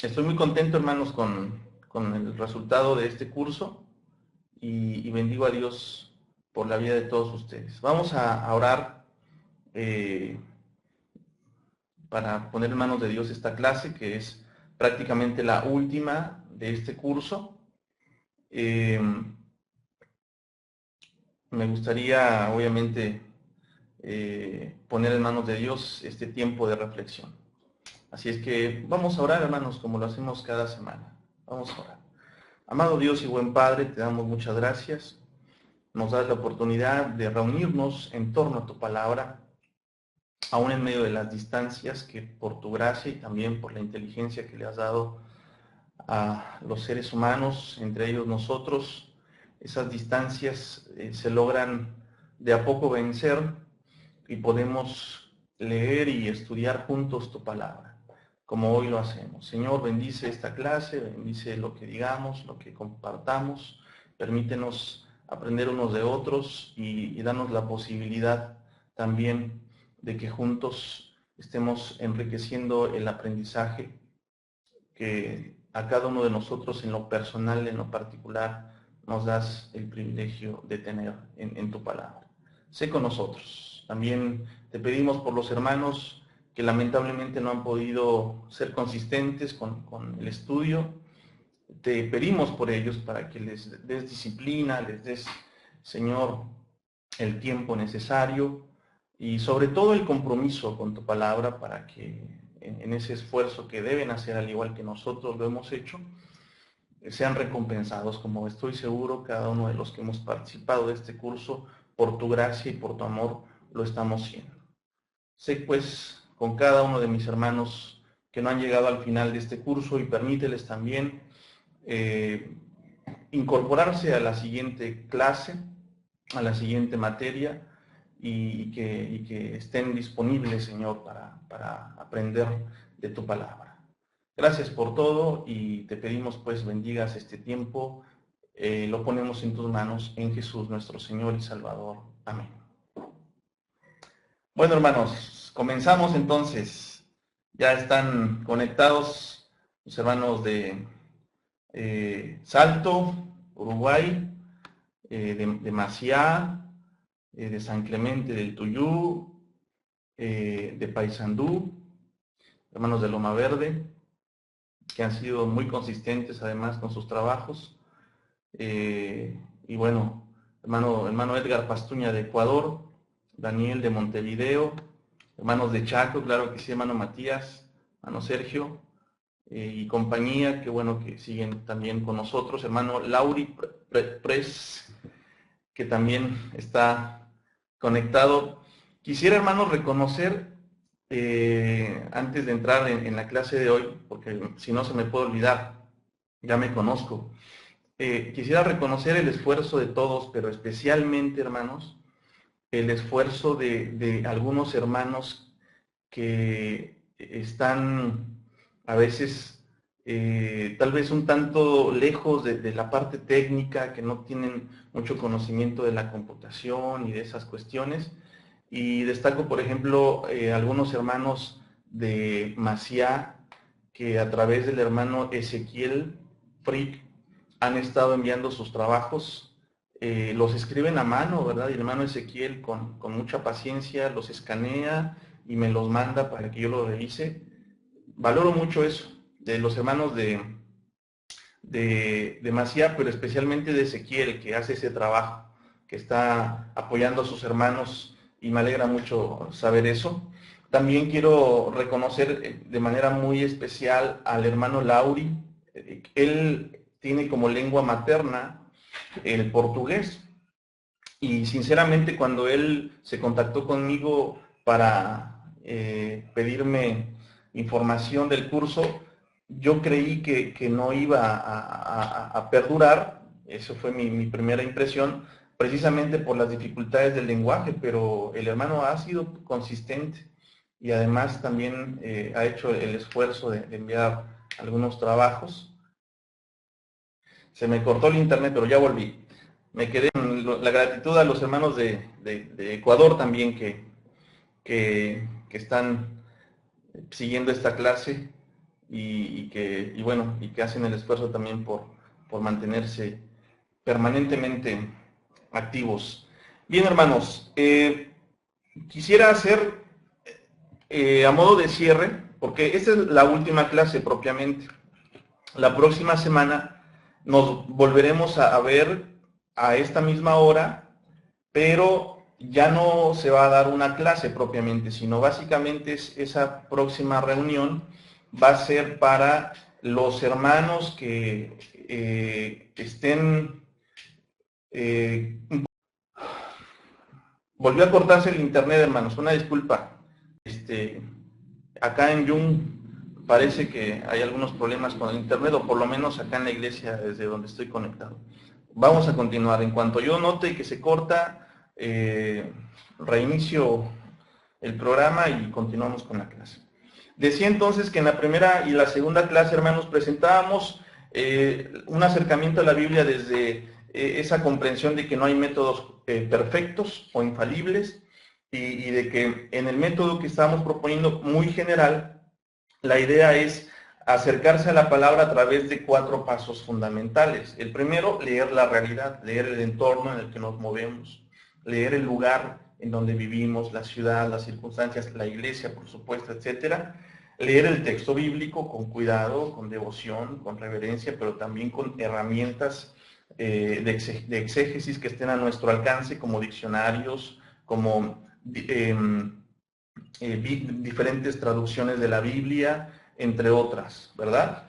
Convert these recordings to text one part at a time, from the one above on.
Estoy muy contento, hermanos, con el resultado de este curso y bendigo a Dios por la vida de todos ustedes. Vamos a orar eh, para poner en manos de Dios esta clase, que es prácticamente la última de este curso. Eh, Me gustaría, obviamente, poner en manos de Dios este tiempo de reflexión. Así es que vamos a orar, hermanos, como lo hacemos cada semana. Vamos a orar. Amado Dios y buen Padre, te damos muchas gracias. Nos das la oportunidad de reunirnos en torno a tu palabra, aún en medio de las distancias que por tu gracia y también por la inteligencia que le has dado a los seres humanos, entre ellos nosotros, esas distancias se logran de a poco vencer y podemos leer y estudiar juntos tu palabra, como hoy lo hacemos. Señor, bendice esta clase, bendice lo que digamos, lo que compartamos, permítenos aprender unos de otros y danos la posibilidad también de que juntos estemos enriqueciendo el aprendizaje que a cada uno de nosotros en lo personal, en lo particular, nos das el privilegio de tener en tu palabra. Sé con nosotros. También te pedimos por los hermanos que lamentablemente no han podido ser consistentes con el estudio. Te pedimos por ellos para que les des disciplina, les des, Señor, el tiempo necesario y sobre todo el compromiso con tu palabra para que en ese esfuerzo que deben hacer al igual que nosotros lo hemos hecho, sean recompensados, como estoy seguro cada uno de los que hemos participado de este curso, por tu gracia y por tu amor, lo estamos siendo. Sé pues con cada uno de mis hermanos que no han llegado al final de este curso y permíteles también incorporarse a la siguiente clase, a la siguiente materia y que estén disponibles, Señor, para aprender de tu palabra. Gracias por todo y te pedimos pues bendigas este tiempo, lo ponemos en tus manos, en Jesús nuestro Señor y Salvador. Amén. Bueno, hermanos, comenzamos entonces. Ya están conectados los hermanos de Salto, Uruguay, de Maciá, de San Clemente del Tuyú, de Paysandú, hermanos de Loma Verde, que han sido muy consistentes además con sus trabajos. Y bueno, hermano Edgar Pastuña de Ecuador, Daniel de Montevideo, hermanos de Chaco, claro que sí, hermano Matías, hermano Sergio, y compañía, que bueno que siguen también con nosotros, hermano Lauri Pres, que también está conectado. Quisiera, hermanos, reconocer, antes de entrar en la clase de hoy, porque si no se me puede olvidar, ya me conozco, quisiera reconocer el esfuerzo de todos, pero especialmente, hermanos, el esfuerzo de algunos hermanos que están a veces tal vez un tanto lejos de la parte técnica, que no tienen mucho conocimiento de la computación y de esas cuestiones. Y destaco, por ejemplo, algunos hermanos de Maciá, que a través del hermano Ezequiel Frick han estado enviando sus trabajos. Los escriben a mano, ¿verdad? Y el hermano Ezequiel con mucha paciencia los escanea y me los manda para que yo lo revise. Valoro mucho eso, de los hermanos de Maciá, pero especialmente de Ezequiel, que hace ese trabajo, que está apoyando a sus hermanos y me alegra mucho saber eso. También quiero reconocer de manera muy especial al hermano Lauri. Él tiene como lengua materna el portugués y sinceramente cuando él se contactó conmigo para pedirme información del curso, yo creí que no iba a perdurar. Eso fue mi primera impresión, precisamente por las dificultades del lenguaje, pero el hermano ha sido consistente y además también ha hecho el esfuerzo de enviar algunos trabajos. Se me cortó el internet, pero ya volví. Me quedé en la gratitud a los hermanos de Ecuador también que están siguiendo esta clase y bueno, y que hacen el esfuerzo también por mantenerse permanentemente activos. Bien, hermanos, quisiera hacer a modo de cierre, porque esta es la última clase propiamente. La próxima semana nos volveremos a ver a esta misma hora, pero ya no se va a dar una clase propiamente, sino básicamente esa próxima reunión va a ser para los hermanos que estén... volvió a cortarse el internet, hermanos, una disculpa. Acá en Jung parece que hay algunos problemas con el internet, o por lo menos acá en la iglesia desde donde estoy conectado. Vamos a continuar. En cuanto yo note que se corta, reinicio el programa y continuamos con la clase. Decía entonces que en la primera y la segunda clase, hermanos, presentábamos un acercamiento a la Biblia desde esa comprensión de que no hay métodos perfectos o infalibles, y de que en el método que estamos proponiendo muy general, la idea es acercarse a la palabra a través de 4 pasos fundamentales. El primero, leer la realidad, leer el entorno en el que nos movemos, leer el lugar en donde vivimos, la ciudad, las circunstancias, la iglesia, por supuesto, etcétera. Leer el texto bíblico con cuidado, con devoción, con reverencia, pero también con herramientas de exégesis que estén a nuestro alcance, como diccionarios, como diferentes traducciones de la Biblia, entre otras, ¿verdad?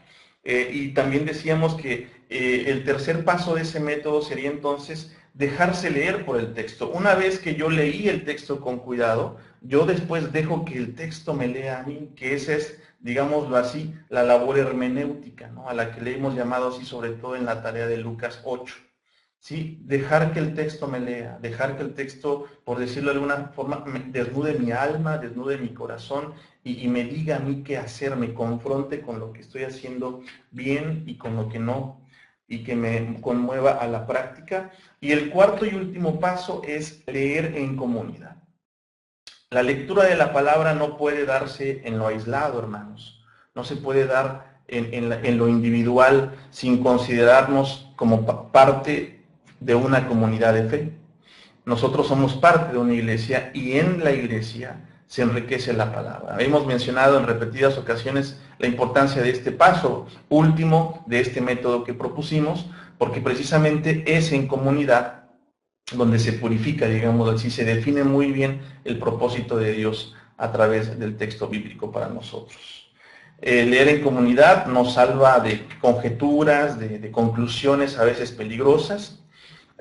Y también decíamos que el tercer paso de ese método sería entonces dejarse leer por el texto. Una vez que yo leí el texto con cuidado, yo después dejo que el texto me lea a mí, que esa es, digámoslo así, la labor hermenéutica, ¿no? A la que le hemos llamado así, sobre todo en la tarea de Lucas 8. ¿Sí? Dejar que el texto me lea, dejar que el texto, por decirlo de alguna forma, desnude mi alma, desnude mi corazón y me diga a mí qué hacer, me confronte con lo que estoy haciendo bien y con lo que no, y que me conmueva a la práctica. Y el cuarto y último paso es leer en comunidad. La lectura de la palabra no puede darse en lo aislado, hermanos. No se puede dar en lo individual sin considerarnos como parte de una comunidad de fe. Nosotros somos parte de una iglesia y en la iglesia se enriquece la palabra. Hemos mencionado en repetidas ocasiones la importancia de este paso último de este método que propusimos, porque precisamente es en comunidad donde se purifica, digamos así, se define muy bien el propósito de Dios a través del texto bíblico para nosotros. Leer en comunidad nos salva de conjeturas, de conclusiones a veces peligrosas,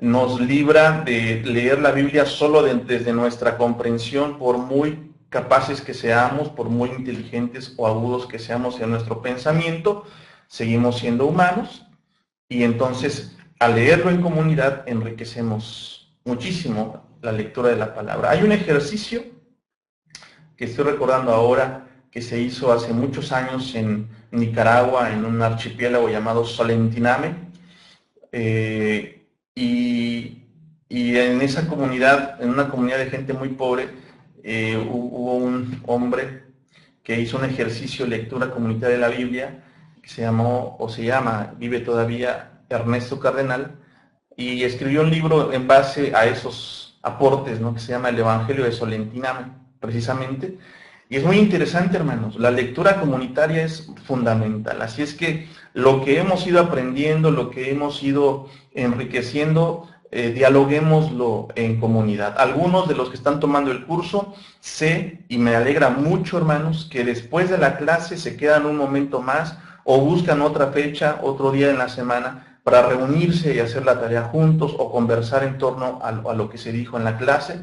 nos libra de leer la Biblia solo desde nuestra comprensión, por muy capaces que seamos, por muy inteligentes o agudos que seamos en nuestro pensamiento, seguimos siendo humanos, y entonces al leerlo en comunidad enriquecemos muchísimo la lectura de la palabra. Hay un ejercicio que estoy recordando ahora que se hizo hace muchos años en Nicaragua, en un archipiélago llamado Solentiname, y en esa comunidad, en una comunidad de gente muy pobre, hubo un hombre que hizo un ejercicio de lectura comunitaria de la Biblia, que se llamó, o se llama, vive todavía, Ernesto Cardenal, y escribió un libro en base a esos aportes, ¿no? Que se llama El Evangelio de Solentiname, precisamente. Y es muy interesante, hermanos, la lectura comunitaria es fundamental. Así es que lo que hemos ido aprendiendo, lo que hemos ido enriqueciendo, dialoguémoslo en comunidad. Algunos de los que están tomando el curso, sé, y me alegra mucho, hermanos, que después de la clase se quedan un momento más o buscan otra fecha, otro día en la semana, para reunirse y hacer la tarea juntos o conversar en torno a lo que se dijo en la clase.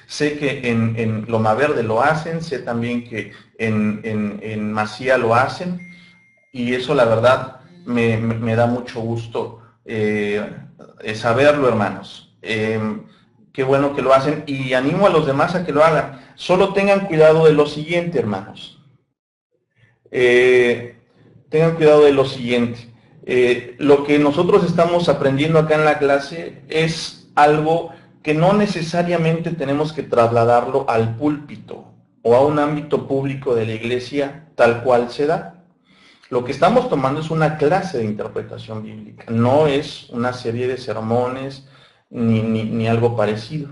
Sé que en Loma Verde lo hacen, sé también que en Macía lo hacen, y eso la verdad me da mucho gusto saberlo, hermanos. Qué bueno que lo hacen, y animo a los demás a que lo hagan. Solo tengan cuidado de lo siguiente, hermanos. Tengan cuidado de lo siguiente. Lo que nosotros estamos aprendiendo acá en la clase es algo que no necesariamente tenemos que trasladarlo al púlpito o a un ámbito público de la iglesia tal cual se da. Lo que estamos tomando es una clase de interpretación bíblica, no es una serie de sermones ni algo parecido.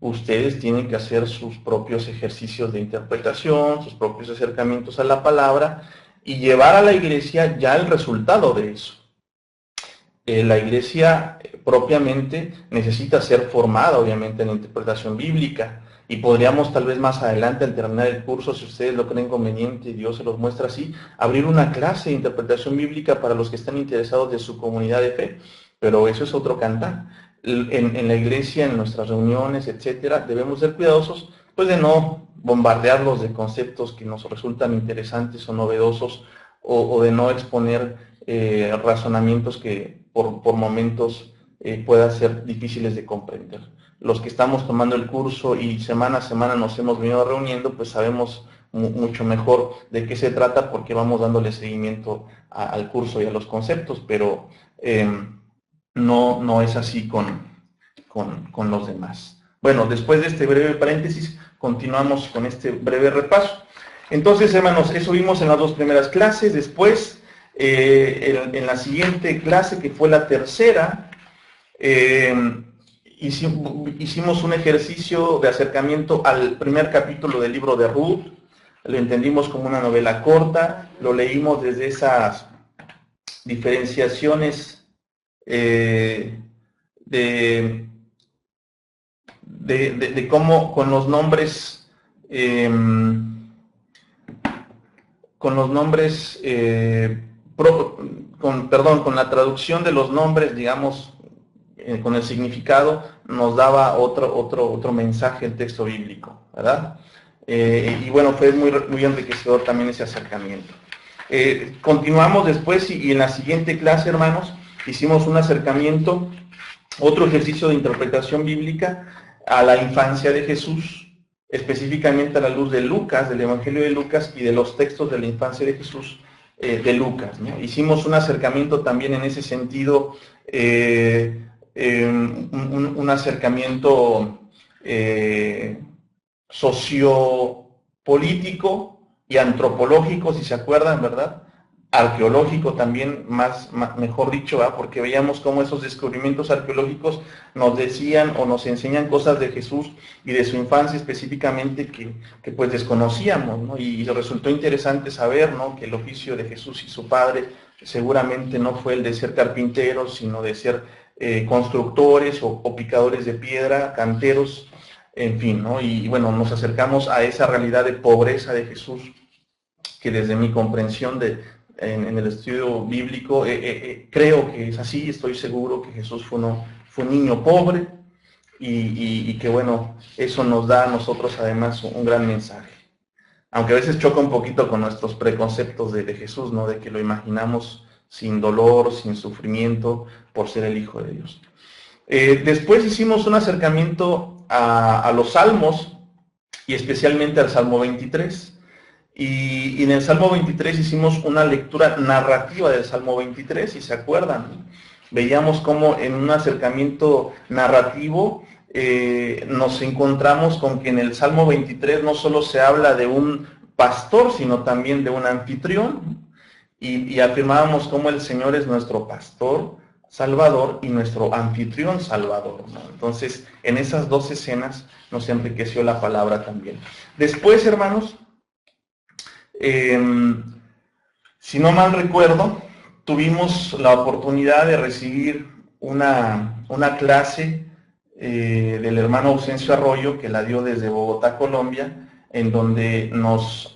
Ustedes tienen que hacer sus propios ejercicios de interpretación, sus propios acercamientos a la palabra y llevar a la iglesia ya el resultado de eso. La iglesia propiamente necesita ser formada, obviamente, en la interpretación bíblica, y podríamos tal vez más adelante, al terminar el curso, si ustedes lo creen conveniente y Dios se los muestra así, abrir una clase de interpretación bíblica para los que están interesados de su comunidad de fe, pero eso es otro cantar. En la iglesia, en nuestras reuniones, etcétera, debemos ser cuidadosos, pues de no bombardearlos de conceptos que nos resultan interesantes o novedosos, o de no exponer razonamientos que por momentos puedan ser difíciles de comprender. Los que estamos tomando el curso y semana a semana nos hemos venido reuniendo, pues sabemos mucho mejor de qué se trata porque vamos dándole seguimiento al curso y a los conceptos, pero no es así con los demás. Bueno, después de este breve paréntesis, continuamos con este breve repaso. Entonces, hermanos, eso vimos en las dos primeras clases. Después, en la siguiente clase, que fue la tercera, hicimos un ejercicio de acercamiento al primer capítulo del libro de Ruth. Lo entendimos como una novela corta, lo leímos desde esas diferenciaciones de cómo con los nombres con la traducción de los nombres, digamos, con el significado, nos daba otro mensaje el texto bíblico, ¿verdad? Y bueno, fue muy enriquecedor también ese acercamiento. Continuamos después y en la siguiente clase, hermanos, hicimos un acercamiento, otro ejercicio de interpretación bíblica a la infancia de Jesús, específicamente a la luz de Lucas, del Evangelio de Lucas y de los textos de la infancia de Jesús de Lucas, ¿no? Hicimos un acercamiento también en ese sentido, un acercamiento sociopolítico y antropológico, si se acuerdan, ¿verdad? Arqueológico también, mejor dicho, ¿verdad? Porque veíamos cómo esos descubrimientos arqueológicos nos decían o nos enseñan cosas de Jesús y de su infancia específicamente que pues desconocíamos, ¿no? Y resultó interesante saber, ¿no?, que el oficio de Jesús y su padre seguramente no fue el de ser carpinteros, sino de ser constructores o picadores de piedra, canteros, en fin, ¿no? Y bueno, nos acercamos a esa realidad de pobreza de Jesús, que desde mi comprensión en el estudio bíblico, creo que es así, estoy seguro que Jesús fue un niño pobre y que bueno, eso nos da a nosotros además un gran mensaje. Aunque a veces choca un poquito con nuestros preconceptos de Jesús, ¿no? De que lo imaginamos sin dolor, sin sufrimiento, por ser el Hijo de Dios. Después hicimos un acercamiento a los Salmos y especialmente al Salmo 23. Y en el Salmo 23 hicimos una lectura narrativa del Salmo 23, si se acuerdan. Veíamos cómo en un acercamiento narrativo nos encontramos con que en el Salmo 23 no solo se habla de un pastor, sino también de un anfitrión. Y afirmábamos cómo el Señor es nuestro pastor salvador y nuestro anfitrión salvador, ¿no? Entonces, en esas dos escenas nos enriqueció la palabra también. Después, hermanos, si no mal recuerdo, tuvimos la oportunidad de recibir una clase del hermano Ausencio Arroyo, que la dio desde Bogotá, Colombia, en donde nos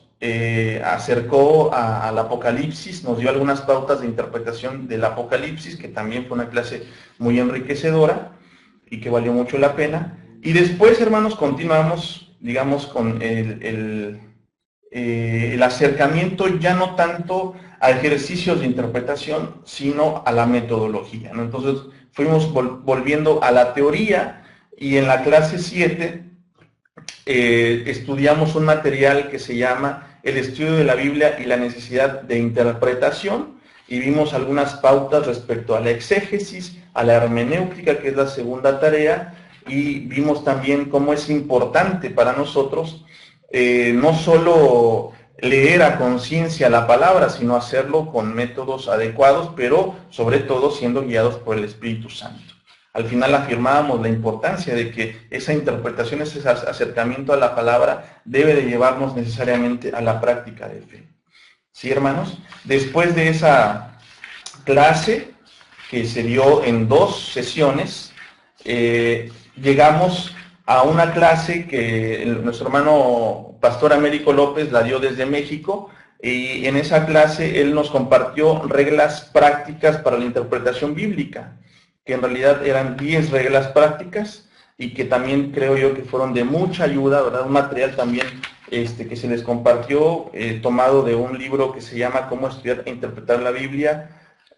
acercó al Apocalipsis, nos dio algunas pautas de interpretación del Apocalipsis, que también fue una clase muy enriquecedora y que valió mucho la pena. Y después, hermanos, continuamos, digamos, con el acercamiento ya no tanto a ejercicios de interpretación, sino a la metodología, ¿no? Entonces fuimos volviendo a la teoría y en la clase 7 estudiamos un material que se llama El estudio de la Biblia y la necesidad de interpretación y vimos algunas pautas respecto a la exégesis, a la hermenéutica, que es la segunda tarea, y vimos también cómo es importante para nosotros no solo leer a conciencia la palabra, sino hacerlo con métodos adecuados, pero sobre todo siendo guiados por el Espíritu Santo. Al final afirmábamos la importancia de que esa interpretación, ese acercamiento a la palabra, debe de llevarnos necesariamente a la práctica de fe. ¿Sí, hermanos? Después de esa clase, que se dio en 2 sesiones, llegamos a una clase que nuestro hermano Pastor Américo López la dio desde México, y en esa clase él nos compartió reglas prácticas para la interpretación bíblica, que en realidad eran 10 reglas prácticas, y que también creo yo que fueron de mucha ayuda, ¿verdad? Un material también que se les compartió, tomado de un libro que se llama Cómo estudiar e interpretar la Biblia,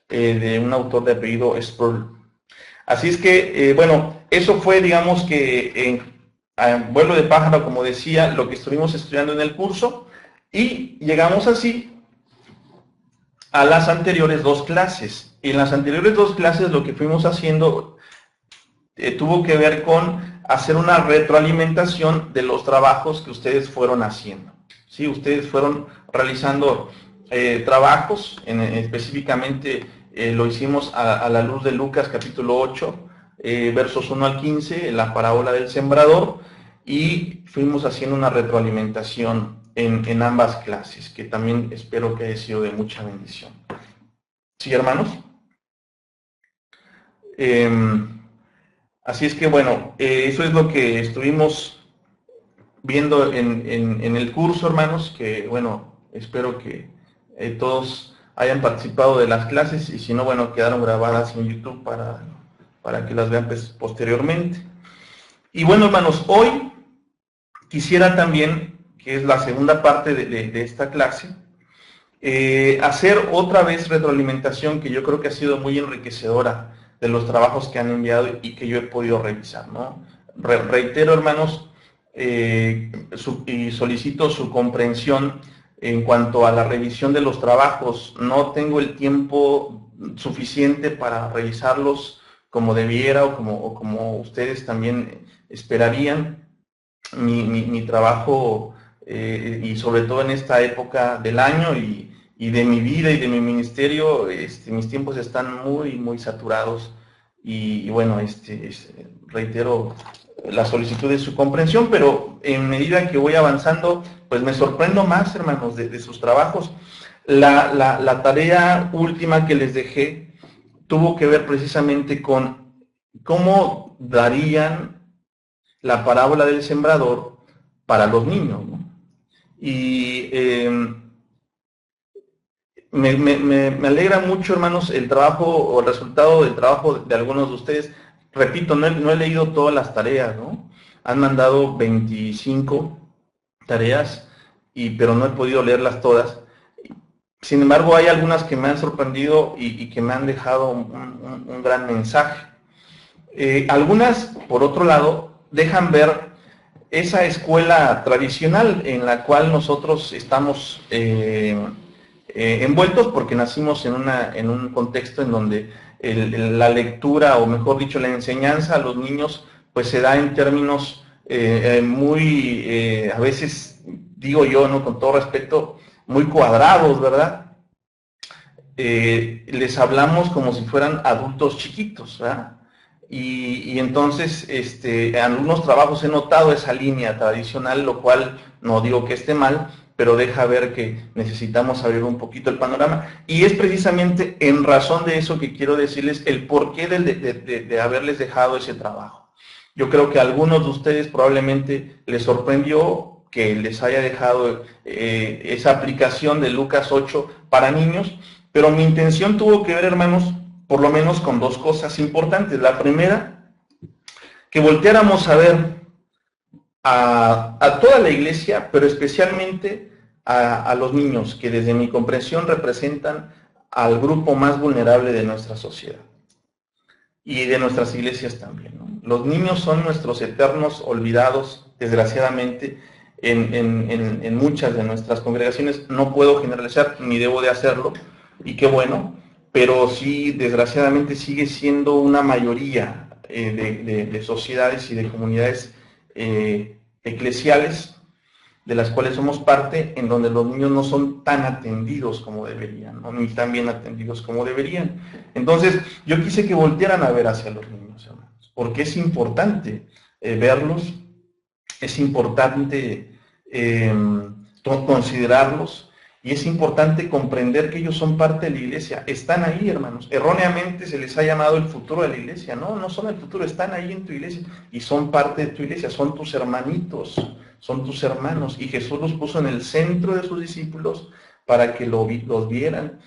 de un autor de apellido Sproul. Así es que, bueno, eso fue, digamos que en vuelo de pájaro, como decía, lo que estuvimos estudiando en el curso, y llegamos así a las anteriores 2 clases. Y en las anteriores 2 clases lo que fuimos haciendo tuvo que ver con hacer una retroalimentación de los trabajos que ustedes fueron haciendo. ¿Sí? Ustedes fueron realizando trabajos, específicamente lo hicimos a la luz de Lucas capítulo 8, versos 1 al 15, la parábola del sembrador, y fuimos haciendo una retroalimentación en ambas clases, que también espero que haya sido de mucha bendición. ¿Sí, hermanos? Así es que, bueno, eso es lo que estuvimos viendo en el curso, hermanos, que, bueno, espero que todos hayan participado de las clases, y si no, bueno, quedaron grabadas en YouTube para que las vean pues, posteriormente. Y bueno, hermanos, hoy quisiera también, que es la segunda parte de esta clase, hacer otra vez retroalimentación, que yo creo que ha sido muy enriquecedora de los trabajos que han enviado y que yo he podido revisar, ¿no? Reitero, hermanos, y solicito su comprensión en cuanto a la revisión de los trabajos. No tengo el tiempo suficiente para revisarlos como debiera o como ustedes también esperarían. Mi trabajo, y sobre todo en esta época del año y de mi vida y de mi ministerio, mis tiempos están muy saturados, y bueno, reitero la solicitud de su comprensión, pero en medida que voy avanzando, pues me sorprendo más, hermanos, de sus trabajos. La tarea última que les dejé tuvo que ver precisamente con cómo darían la parábola del sembrador para los niños, ¿no? Y me alegra mucho, hermanos, el trabajo o el resultado del trabajo de algunos de ustedes. Repito, no he leído todas las tareas, ¿no? Han mandado 25 tareas, pero no he podido leerlas todas. Sin embargo, hay algunas que me han sorprendido y que me han dejado un gran mensaje. Algunas, por otro lado, dejan ver esa escuela tradicional en la cual nosotros estamos envueltos, porque nacimos en un contexto en donde la lectura, o mejor dicho, la enseñanza a los niños, pues se da en términos muy, a veces, digo yo, ¿no?, con todo respeto, muy cuadrados, ¿verdad? Les hablamos como si fueran adultos chiquitos, ¿verdad? Y entonces, en algunos trabajos he notado esa línea tradicional, lo cual no digo que esté mal, pero deja ver que necesitamos abrir un poquito el panorama. Y es precisamente en razón de eso que quiero decirles el porqué de haberles dejado ese trabajo. Yo creo que a algunos de ustedes probablemente les sorprendió que les haya dejado esa aplicación de Lucas 8 para niños, pero mi intención tuvo que ver, hermanos, por lo menos con 2 cosas importantes. La primera, que volteáramos a ver a toda la iglesia, pero especialmente a los niños, que desde mi comprensión representan al grupo más vulnerable de nuestra sociedad y de nuestras iglesias también, ¿no? Los niños son nuestros eternos olvidados, desgraciadamente, en muchas de nuestras congregaciones. No puedo generalizar, ni debo de hacerlo, y qué bueno, pero sí, desgraciadamente, sigue siendo una mayoría de sociedades y de comunidades eclesiales de las cuales somos parte, en donde los niños no son tan atendidos como deberían, ¿no? Ni tan bien atendidos como deberían. Entonces, yo quise que voltearan a ver hacia los niños, hermanos, porque es importante verlos, es importante considerarlos, y es importante comprender que ellos son parte de la iglesia. Están ahí, hermanos. Erróneamente se les ha llamado el futuro de la iglesia. No, no son el futuro, están ahí en tu iglesia y son parte de tu iglesia, son tus hermanitos, son tus hermanos. Y Jesús los puso en el centro de sus discípulos para que los vieran.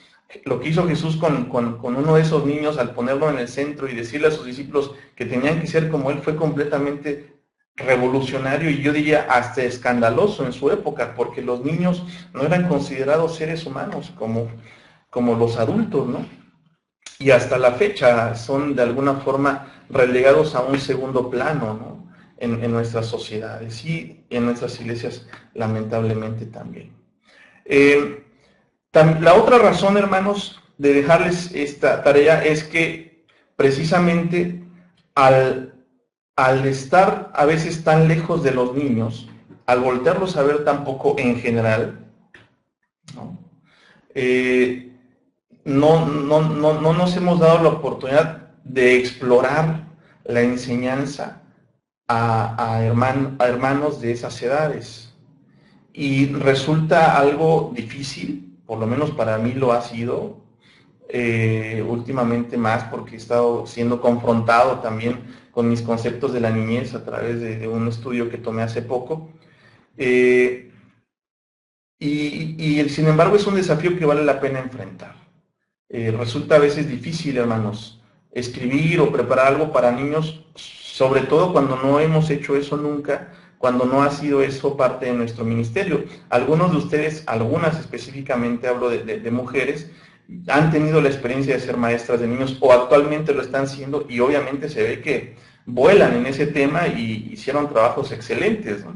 Lo que hizo Jesús con uno de esos niños al ponerlo en el centro y decirle a sus discípulos que tenían que ser como él fue completamente revolucionario, y yo diría hasta escandaloso en su época, porque los niños no eran considerados seres humanos como los adultos, ¿no? Y hasta la fecha son de alguna forma relegados a un segundo plano, ¿no? En nuestras sociedades y en nuestras iglesias, lamentablemente también. La otra razón, hermanos, de dejarles esta tarea es que precisamente al estar a veces tan lejos de los niños, al voltearlos a ver tan poco en general, ¿no? No nos hemos dado la oportunidad de explorar la enseñanza a hermanos de esas edades. Y resulta algo difícil, por lo menos para mí lo ha sido, últimamente más, porque he estado siendo confrontado también con mis conceptos de la niñez a través de un estudio que tomé hace poco. Sin embargo es un desafío que vale la pena enfrentar. Resulta a veces difícil, hermanos, escribir o preparar algo para niños, sobre todo cuando no hemos hecho eso nunca, cuando no ha sido eso parte de nuestro ministerio. Algunos de ustedes, algunas específicamente, hablo de mujeres, han tenido la experiencia de ser maestras de niños o actualmente lo están siendo, y obviamente se ve que vuelan en ese tema y hicieron trabajos excelentes, ¿no?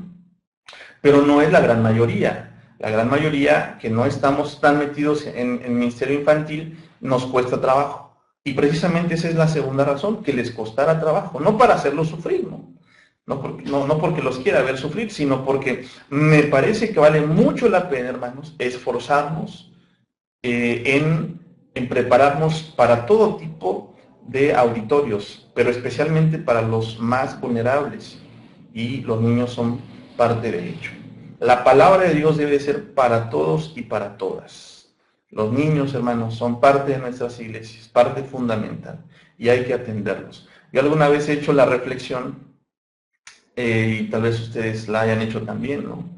Pero no es la gran mayoría. La gran mayoría que no estamos tan metidos en el ministerio infantil nos cuesta trabajo. Y precisamente esa es la segunda razón, que les costara trabajo, no para hacerlos sufrir, ¿no? No porque los quiera ver sufrir, sino porque me parece que vale mucho la pena, hermanos, esforzarnos en prepararnos para todo tipo de auditorios, pero especialmente para los más vulnerables, y los niños son parte de ello. La palabra de Dios debe ser para todos y para todas. Los niños, hermanos, son parte de nuestras iglesias, parte fundamental, y hay que atenderlos. Yo alguna vez he hecho la reflexión, y tal vez ustedes la hayan hecho también, ¿no?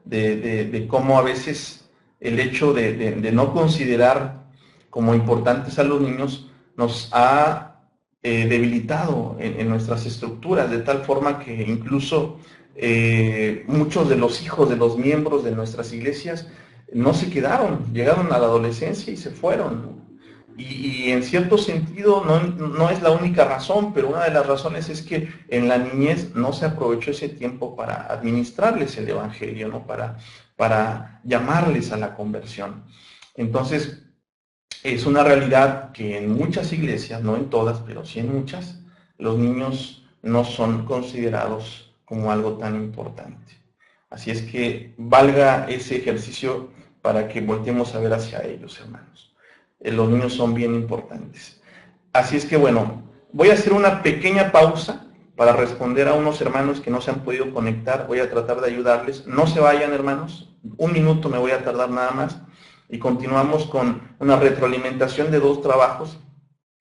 De cómo a veces el hecho de no considerar como importantes a los niños nos ha debilitado en nuestras estructuras, de tal forma que incluso muchos de los hijos de los miembros de nuestras iglesias no se quedaron, llegaron a la adolescencia y se fueron, ¿no? Y en cierto sentido no es la única razón, pero una de las razones es que en la niñez no se aprovechó ese tiempo para administrarles el evangelio, ¿no? Para llamarles a la conversión. Entonces, es una realidad que en muchas iglesias, no en todas, pero sí en muchas, los niños no son considerados como algo tan importante. Así es que valga ese ejercicio para que volteemos a ver hacia ellos, hermanos. Los niños son bien importantes. Así es que bueno, voy a hacer una pequeña pausa para responder a unos hermanos que no se han podido conectar. Voy a tratar de ayudarles. No se vayan, hermanos. Un minuto me voy a tardar nada más. Y continuamos con una retroalimentación de 2 trabajos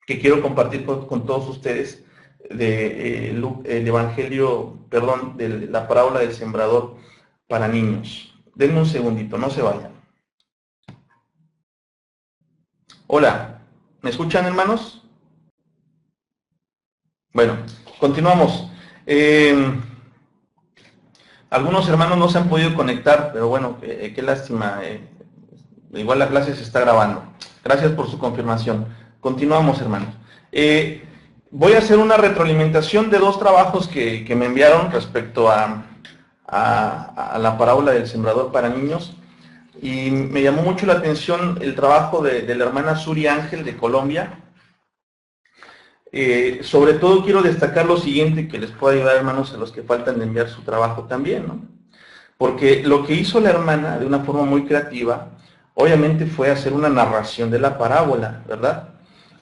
que quiero compartir con todos ustedes el evangelio, perdón, de la parábola del sembrador para niños. Denme un segundito, no se vayan. Hola, ¿me escuchan, hermanos? Bueno, continuamos. Algunos hermanos no se han podido conectar, pero bueno, qué lástima. Igual la clase se está grabando. Gracias por su confirmación. Continuamos, hermanos. Voy a hacer una retroalimentación de 2 trabajos que me enviaron respecto a la parábola del sembrador para niños. Y me llamó mucho la atención el trabajo de la hermana Suri Ángel de Colombia. Sobre todo quiero destacar lo siguiente que les pueda ayudar, hermanos, a los que faltan de enviar su trabajo también, ¿no? Porque lo que hizo la hermana, de una forma muy creativa, obviamente fue hacer una narración de la parábola, ¿verdad?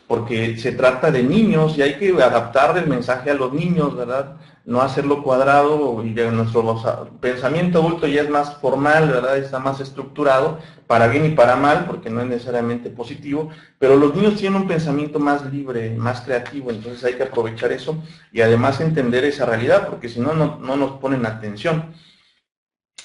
Porque se trata de niños y hay que adaptar el mensaje a los niños, ¿verdad? No hacerlo cuadrado, y nuestro pensamiento adulto ya es más formal, ¿verdad? Está más estructurado, para bien y para mal, porque no es necesariamente positivo, pero los niños tienen un pensamiento más libre, más creativo, entonces hay que aprovechar eso y además entender esa realidad, porque si no, no nos ponen atención.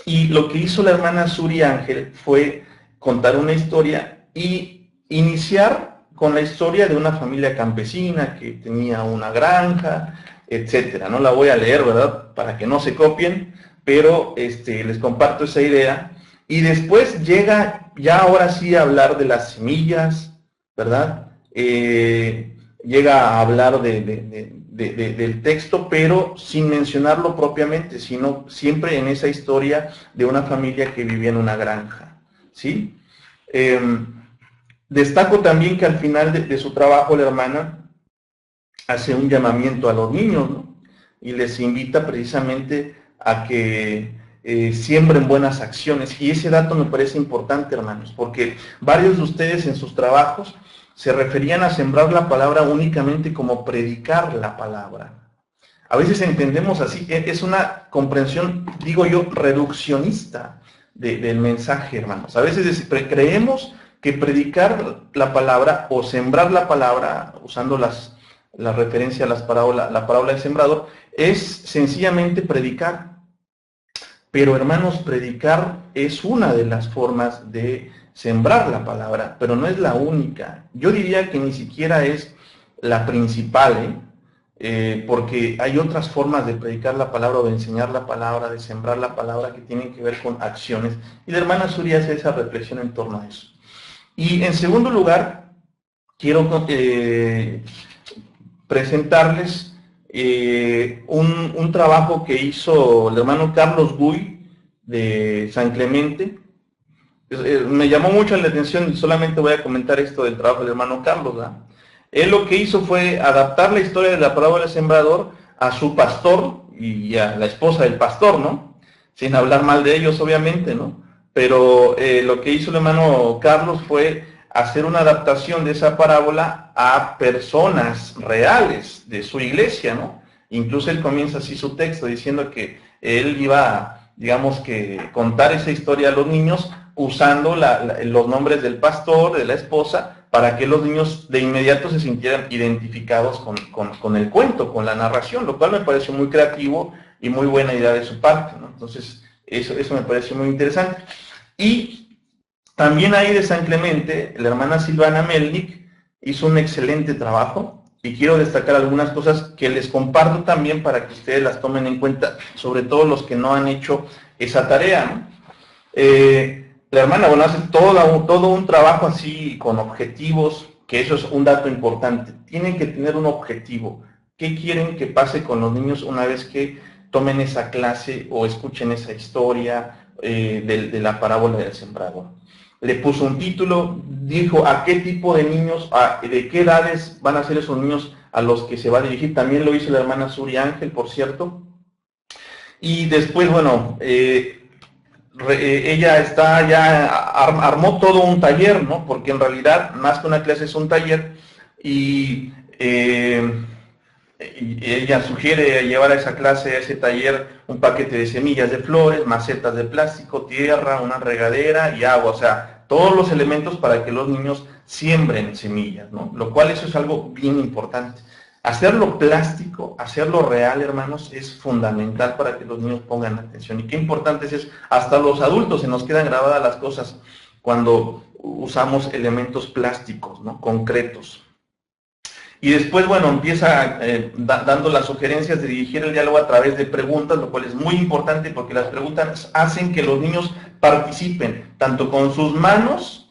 Y lo que hizo la hermana Suri Ángel fue contar una historia y iniciar con la historia de una familia campesina que tenía una granja, etcétera. No la voy a leer, ¿verdad? Para que no se copien, pero les comparto esa idea. Y después llega ya ahora sí a hablar de las semillas, ¿verdad? Llega a hablar del texto, pero sin mencionarlo propiamente, sino siempre en esa historia de una familia que vivía en una granja, ¿sí? Destaco también que al final de su trabajo la hermana hace un llamamiento a los niños, ¿no? Y les invita precisamente a que siembren buenas acciones. Y ese dato me parece importante, hermanos, porque varios de ustedes en sus trabajos se referían a sembrar la palabra únicamente como predicar la palabra. A veces entendemos así, es una comprensión, digo yo, reduccionista del mensaje, hermanos. A veces creemos que predicar la palabra o sembrar la palabra, usando la referencia a la parábola del sembrador, es sencillamente predicar. Pero hermanos, predicar es una de las formas de sembrar la palabra, pero no es la única. Yo diría que ni siquiera es la principal, porque hay otras formas de predicar la palabra o de enseñar la palabra, de sembrar la palabra que tienen que ver con acciones. Y la hermana Suri hace esa reflexión en torno a eso. Y en segundo lugar, quiero presentarles un trabajo que hizo el hermano Carlos Guy de San Clemente. Me llamó mucho la atención, y solamente voy a comentar esto del trabajo del hermano Carlos, ¿verdad? Él lo que hizo fue adaptar la historia de la parábola del sembrador a su pastor y a la esposa del pastor, ¿no? Sin hablar mal de ellos, obviamente, ¿no? Pero lo que hizo el hermano Carlos fue hacer una adaptación de esa parábola a personas reales de su iglesia, ¿no? Incluso él comienza así su texto diciendo que él iba, digamos que, contar esa historia a los niños usando los nombres del pastor, de la esposa, para que los niños de inmediato se sintieran identificados con el cuento, con la narración, lo cual me pareció muy creativo y muy buena idea de su parte, ¿no? Entonces, eso me pareció muy interesante. Y también ahí de San Clemente, la hermana Silvana Melnik hizo un excelente trabajo, y quiero destacar algunas cosas que les comparto también para que ustedes las tomen en cuenta, sobre todo los que no han hecho esa tarea, ¿no? La hermana, bueno, hace todo un trabajo así con objetivos, que eso es un dato importante. Tienen que tener un objetivo. ¿Qué quieren que pase con los niños una vez que tomen esa clase o escuchen esa historia de la parábola del sembrador? Le puso un título, dijo a qué tipo de niños, de qué edades van a ser esos niños a los que se va a dirigir. También lo hizo la hermana Suri Ángel, por cierto. Y después, bueno, ella armó todo un taller, ¿no? Porque en realidad más que una clase es un taller, y ella sugiere llevar a esa clase, a ese taller, un paquete de semillas de flores, macetas de plástico, tierra, una regadera y agua, o sea, todos los elementos para que los niños siembren semillas, ¿no? Lo cual eso es algo bien importante. Hacerlo plástico, hacerlo real, hermanos, es fundamental para que los niños pongan atención. Y qué importante es, hasta los adultos se nos quedan grabadas las cosas cuando usamos elementos plásticos, ¿no? Concretos. Y después, bueno, empieza dando las sugerencias de dirigir el diálogo a través de preguntas, lo cual es muy importante porque las preguntas hacen que los niños participen, tanto con sus manos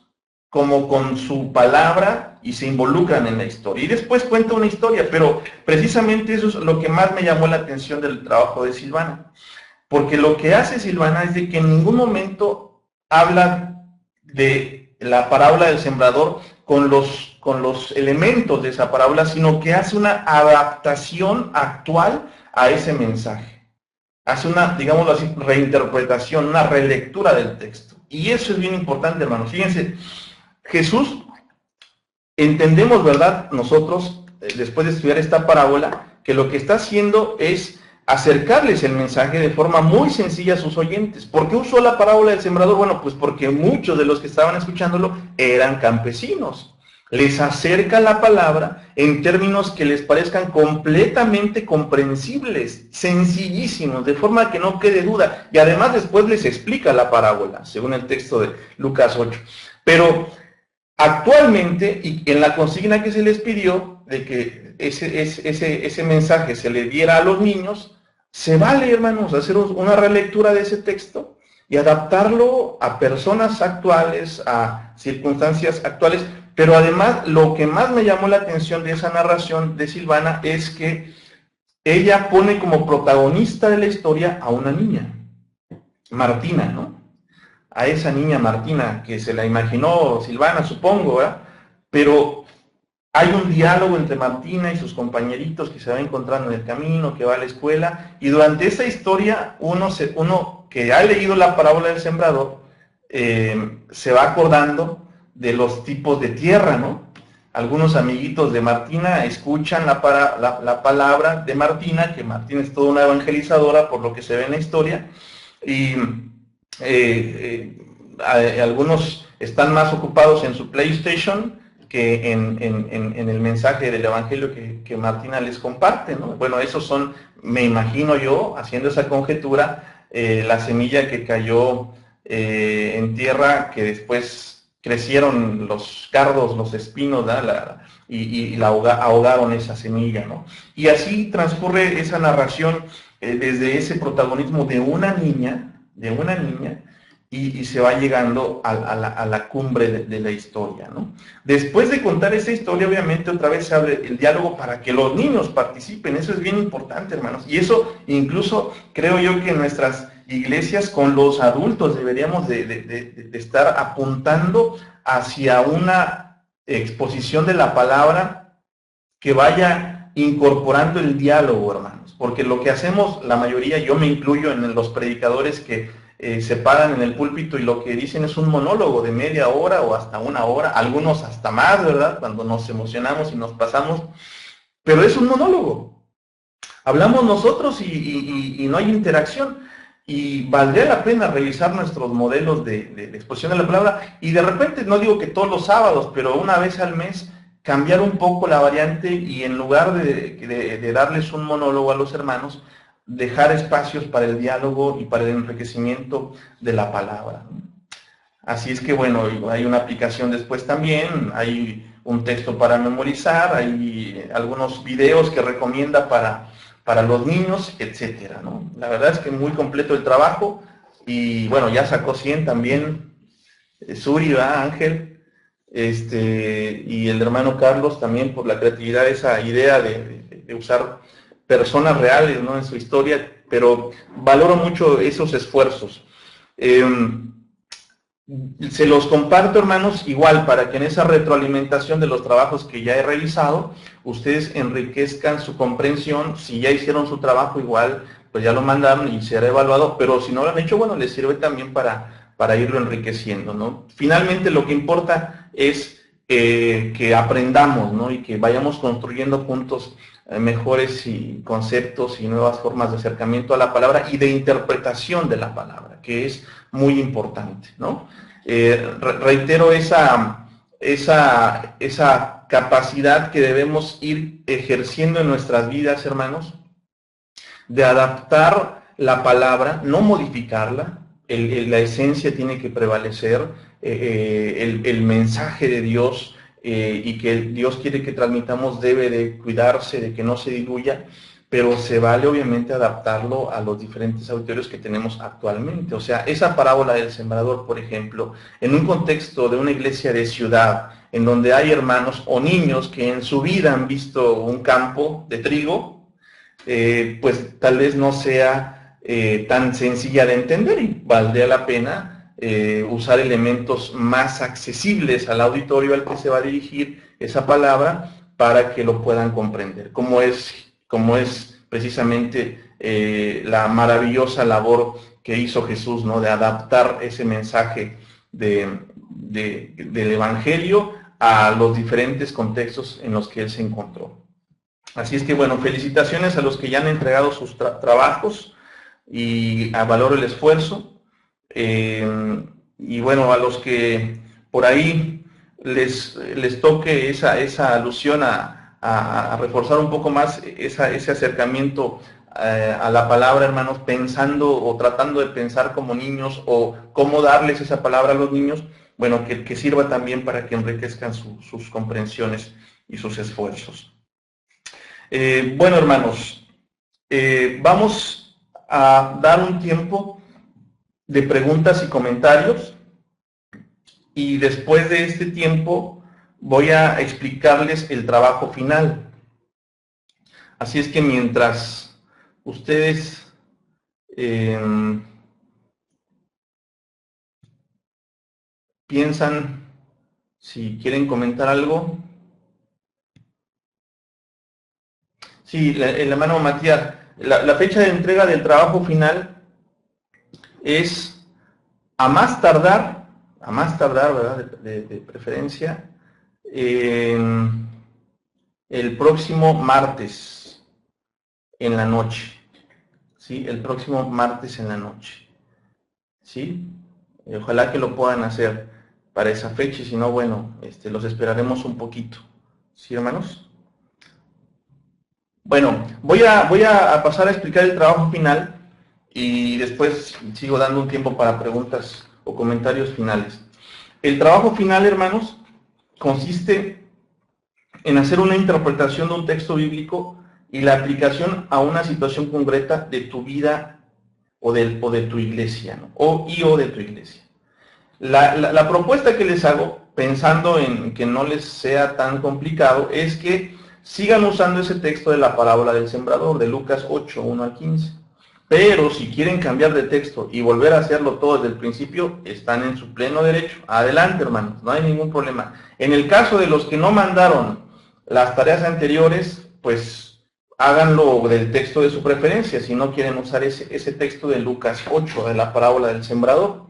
como con su palabra, y se involucran en la historia. Y después cuenta una historia, pero precisamente eso es lo que más me llamó la atención del trabajo de Silvana. Porque lo que hace Silvana es de que en ningún momento habla de la parábola del sembrador con los elementos de esa parábola, sino que hace una adaptación actual a ese mensaje. hace una, digámoslo así, reinterpretación, una relectura del texto. Y eso es bien importante, hermanos. Fíjense, Jesús, entendemos, ¿verdad? Nosotros, después de estudiar esta parábola, que lo que está haciendo es acercarles el mensaje de forma muy sencilla a sus oyentes. ¿Por qué usó la parábola del sembrador? Bueno, pues porque muchos de los que estaban escuchándolo eran campesinos. Les acerca la palabra en términos que les parezcan completamente comprensibles, sencillísimos, de forma que no quede duda. Y además después les explica la parábola, según el texto de Lucas 8. Pero actualmente, y en la consigna que se les pidió, de que ese mensaje se le diera a los niños, se vale, hermanos, hacer una relectura de ese texto y adaptarlo a personas actuales, a circunstancias actuales. Pero además, lo que más me llamó la atención de esa narración de Silvana es que ella pone como protagonista de la historia a una niña, Martina, ¿no? A esa niña Martina, que se la imaginó Silvana, supongo, ¿verdad? Pero hay un diálogo entre Martina y sus compañeritos que se va encontrando en el camino, que va a la escuela, y durante esa historia, uno que ha leído la parábola del sembrador, se va acordando de los tipos de tierra, ¿no? Algunos amiguitos de Martina escuchan la palabra de Martina, que Martina es toda una evangelizadora por lo que se ve en la historia, y algunos están más ocupados en su PlayStation que en el mensaje del evangelio que Martina les comparte, ¿no? Bueno, esos son, me imagino yo, haciendo esa conjetura, la semilla que cayó en tierra, que después crecieron los cardos, los espinos, y ahogaron esa semilla, ¿no? Y así transcurre esa narración desde ese protagonismo de una niña, y se va llegando a la cumbre de la historia, ¿no? Después de contar esa historia, obviamente, otra vez se abre el diálogo para que los niños participen. Eso es bien importante, hermanos. Y eso, incluso, creo yo que en nuestras iglesias, con los adultos, deberíamos de estar apuntando hacia una exposición de la palabra que vaya incorporando el diálogo, hermanos. Porque lo que hacemos, la mayoría, yo me incluyo en los predicadores que se paran en el púlpito y lo que dicen es un monólogo de media hora o hasta una hora, algunos hasta más, ¿verdad? Cuando nos emocionamos y nos pasamos, pero es un monólogo. Hablamos nosotros y no hay interacción. Y valdría la pena revisar nuestros modelos de exposición de la palabra y de repente, no digo que todos los sábados, pero una vez al mes, cambiar un poco la variante y en lugar de darles un monólogo a los hermanos, dejar espacios para el diálogo y para el enriquecimiento de la palabra. Así es que bueno, hay una aplicación después también, hay un texto para memorizar, hay algunos videos que recomienda para los niños, etcétera, ¿no? La verdad es que muy completo el trabajo y bueno, ya sacó 100 también Suri, ¿verdad? Ángel, y el hermano Carlos también por la creatividad, esa idea de usar personas reales, ¿no? En su historia, pero valoro mucho esos esfuerzos. Se los comparto, hermanos, igual para que en esa retroalimentación de los trabajos que ya he realizado, ustedes enriquezcan su comprensión. Si ya hicieron su trabajo, igual, pues ya lo mandaron y será evaluado, pero si no lo han hecho, bueno, les sirve también para irlo enriqueciendo, ¿no? Finalmente, lo que importa es que aprendamos, ¿no? Y que vayamos construyendo juntos mejores conceptos y nuevas formas de acercamiento a la palabra y de interpretación de la palabra, que es muy importante, ¿no? Reitero esa capacidad que debemos ir ejerciendo en nuestras vidas, hermanos, de adaptar la palabra, no modificarla. La esencia tiene que prevalecer, el mensaje de Dios y que Dios quiere que transmitamos debe de cuidarse de que no se diluya, pero se vale obviamente adaptarlo a los diferentes auditorios que tenemos actualmente. O sea, esa parábola del sembrador, por ejemplo, en un contexto de una iglesia de ciudad, en donde hay hermanos o niños que en su vida han visto un campo de trigo, pues tal vez no sea tan sencilla de entender y valdría la pena usar elementos más accesibles al auditorio al que se va a dirigir esa palabra para que lo puedan comprender, como es precisamente la maravillosa labor que hizo Jesús, ¿no? De adaptar ese mensaje del Evangelio a los diferentes contextos en los que él se encontró. Así es que, bueno, felicitaciones a los que ya han entregado sus trabajos y valoro el esfuerzo. Y bueno, a los que por ahí les toque esa alusión a reforzar un poco más ese acercamiento a la palabra, hermanos, pensando o tratando de pensar como niños o cómo darles esa palabra a los niños, bueno, que sirva también para que enriquezcan sus comprensiones y sus esfuerzos. Bueno, hermanos, vamos a dar un tiempo de preguntas y comentarios y después de este tiempo voy a explicarles el trabajo final. Así es que mientras ustedes piensan si quieren comentar algo. Sí, el hermano Matías, la fecha de entrega del trabajo final es a más tardar, ¿verdad? De preferencia, el próximo martes en la noche. ¿Sí? El próximo martes en la noche. ¿Sí? Ojalá que lo puedan hacer para esa fecha y si no, bueno, los esperaremos un poquito. ¿Sí, hermanos? Bueno, voy a pasar a explicar el trabajo final y después sigo dando un tiempo para preguntas o comentarios finales. El trabajo final, hermanos, consiste en hacer una interpretación de un texto bíblico y la aplicación a una situación concreta de tu vida o de tu iglesia, ¿no? o de tu iglesia. La propuesta que les hago, pensando en que no les sea tan complicado, es que sigan usando ese texto de la parábola del sembrador, de Lucas 8, 1 al 15. Pero si quieren cambiar de texto y volver a hacerlo todo desde el principio, están en su pleno derecho. Adelante, hermanos, no hay ningún problema. En el caso de los que no mandaron las tareas anteriores, pues háganlo del texto de su preferencia, si no quieren usar ese texto de Lucas 8, de la parábola del sembrador.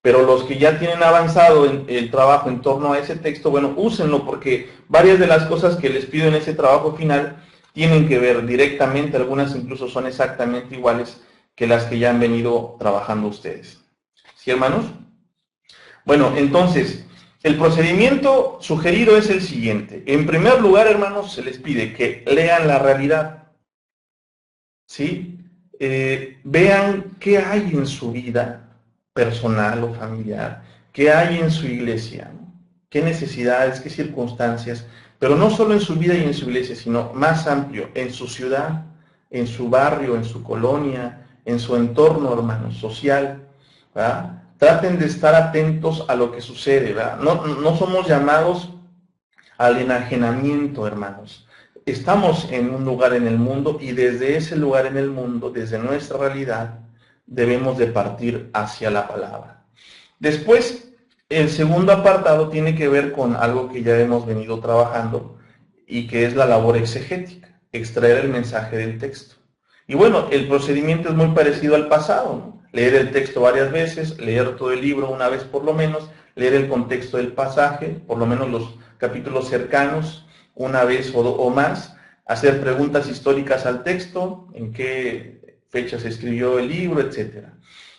Pero los que ya tienen avanzado el trabajo en torno a ese texto, bueno, úsenlo porque varias de las cosas que les pido en ese trabajo final tienen que ver directamente, algunas incluso son exactamente iguales que las que ya han venido trabajando ustedes. ¿Sí, hermanos? Bueno, entonces, el procedimiento sugerido es el siguiente. En primer lugar, hermanos, se les pide que lean la realidad. ¿Sí? Vean qué hay en su vida personal o familiar, qué hay en su iglesia, ¿no? Qué necesidades, qué circunstancias, pero no solo en su vida y en su iglesia, sino más amplio, en su ciudad, en su barrio, en su colonia, en su entorno, hermano, social, ¿verdad? Traten de estar atentos a lo que sucede, ¿verdad? No somos llamados al enajenamiento, hermanos. Estamos en un lugar en el mundo y desde ese lugar en el mundo, desde nuestra realidad, debemos de partir hacia la palabra. Después, el segundo apartado tiene que ver con algo que ya hemos venido trabajando y que es la labor exegética, extraer el mensaje del texto. Y bueno, el procedimiento es muy parecido al pasado, ¿no? Leer el texto varias veces, leer todo el libro una vez por lo menos, leer el contexto del pasaje, por lo menos los capítulos cercanos, una vez o más, hacer preguntas históricas al texto, en qué fecha se escribió el libro, etc.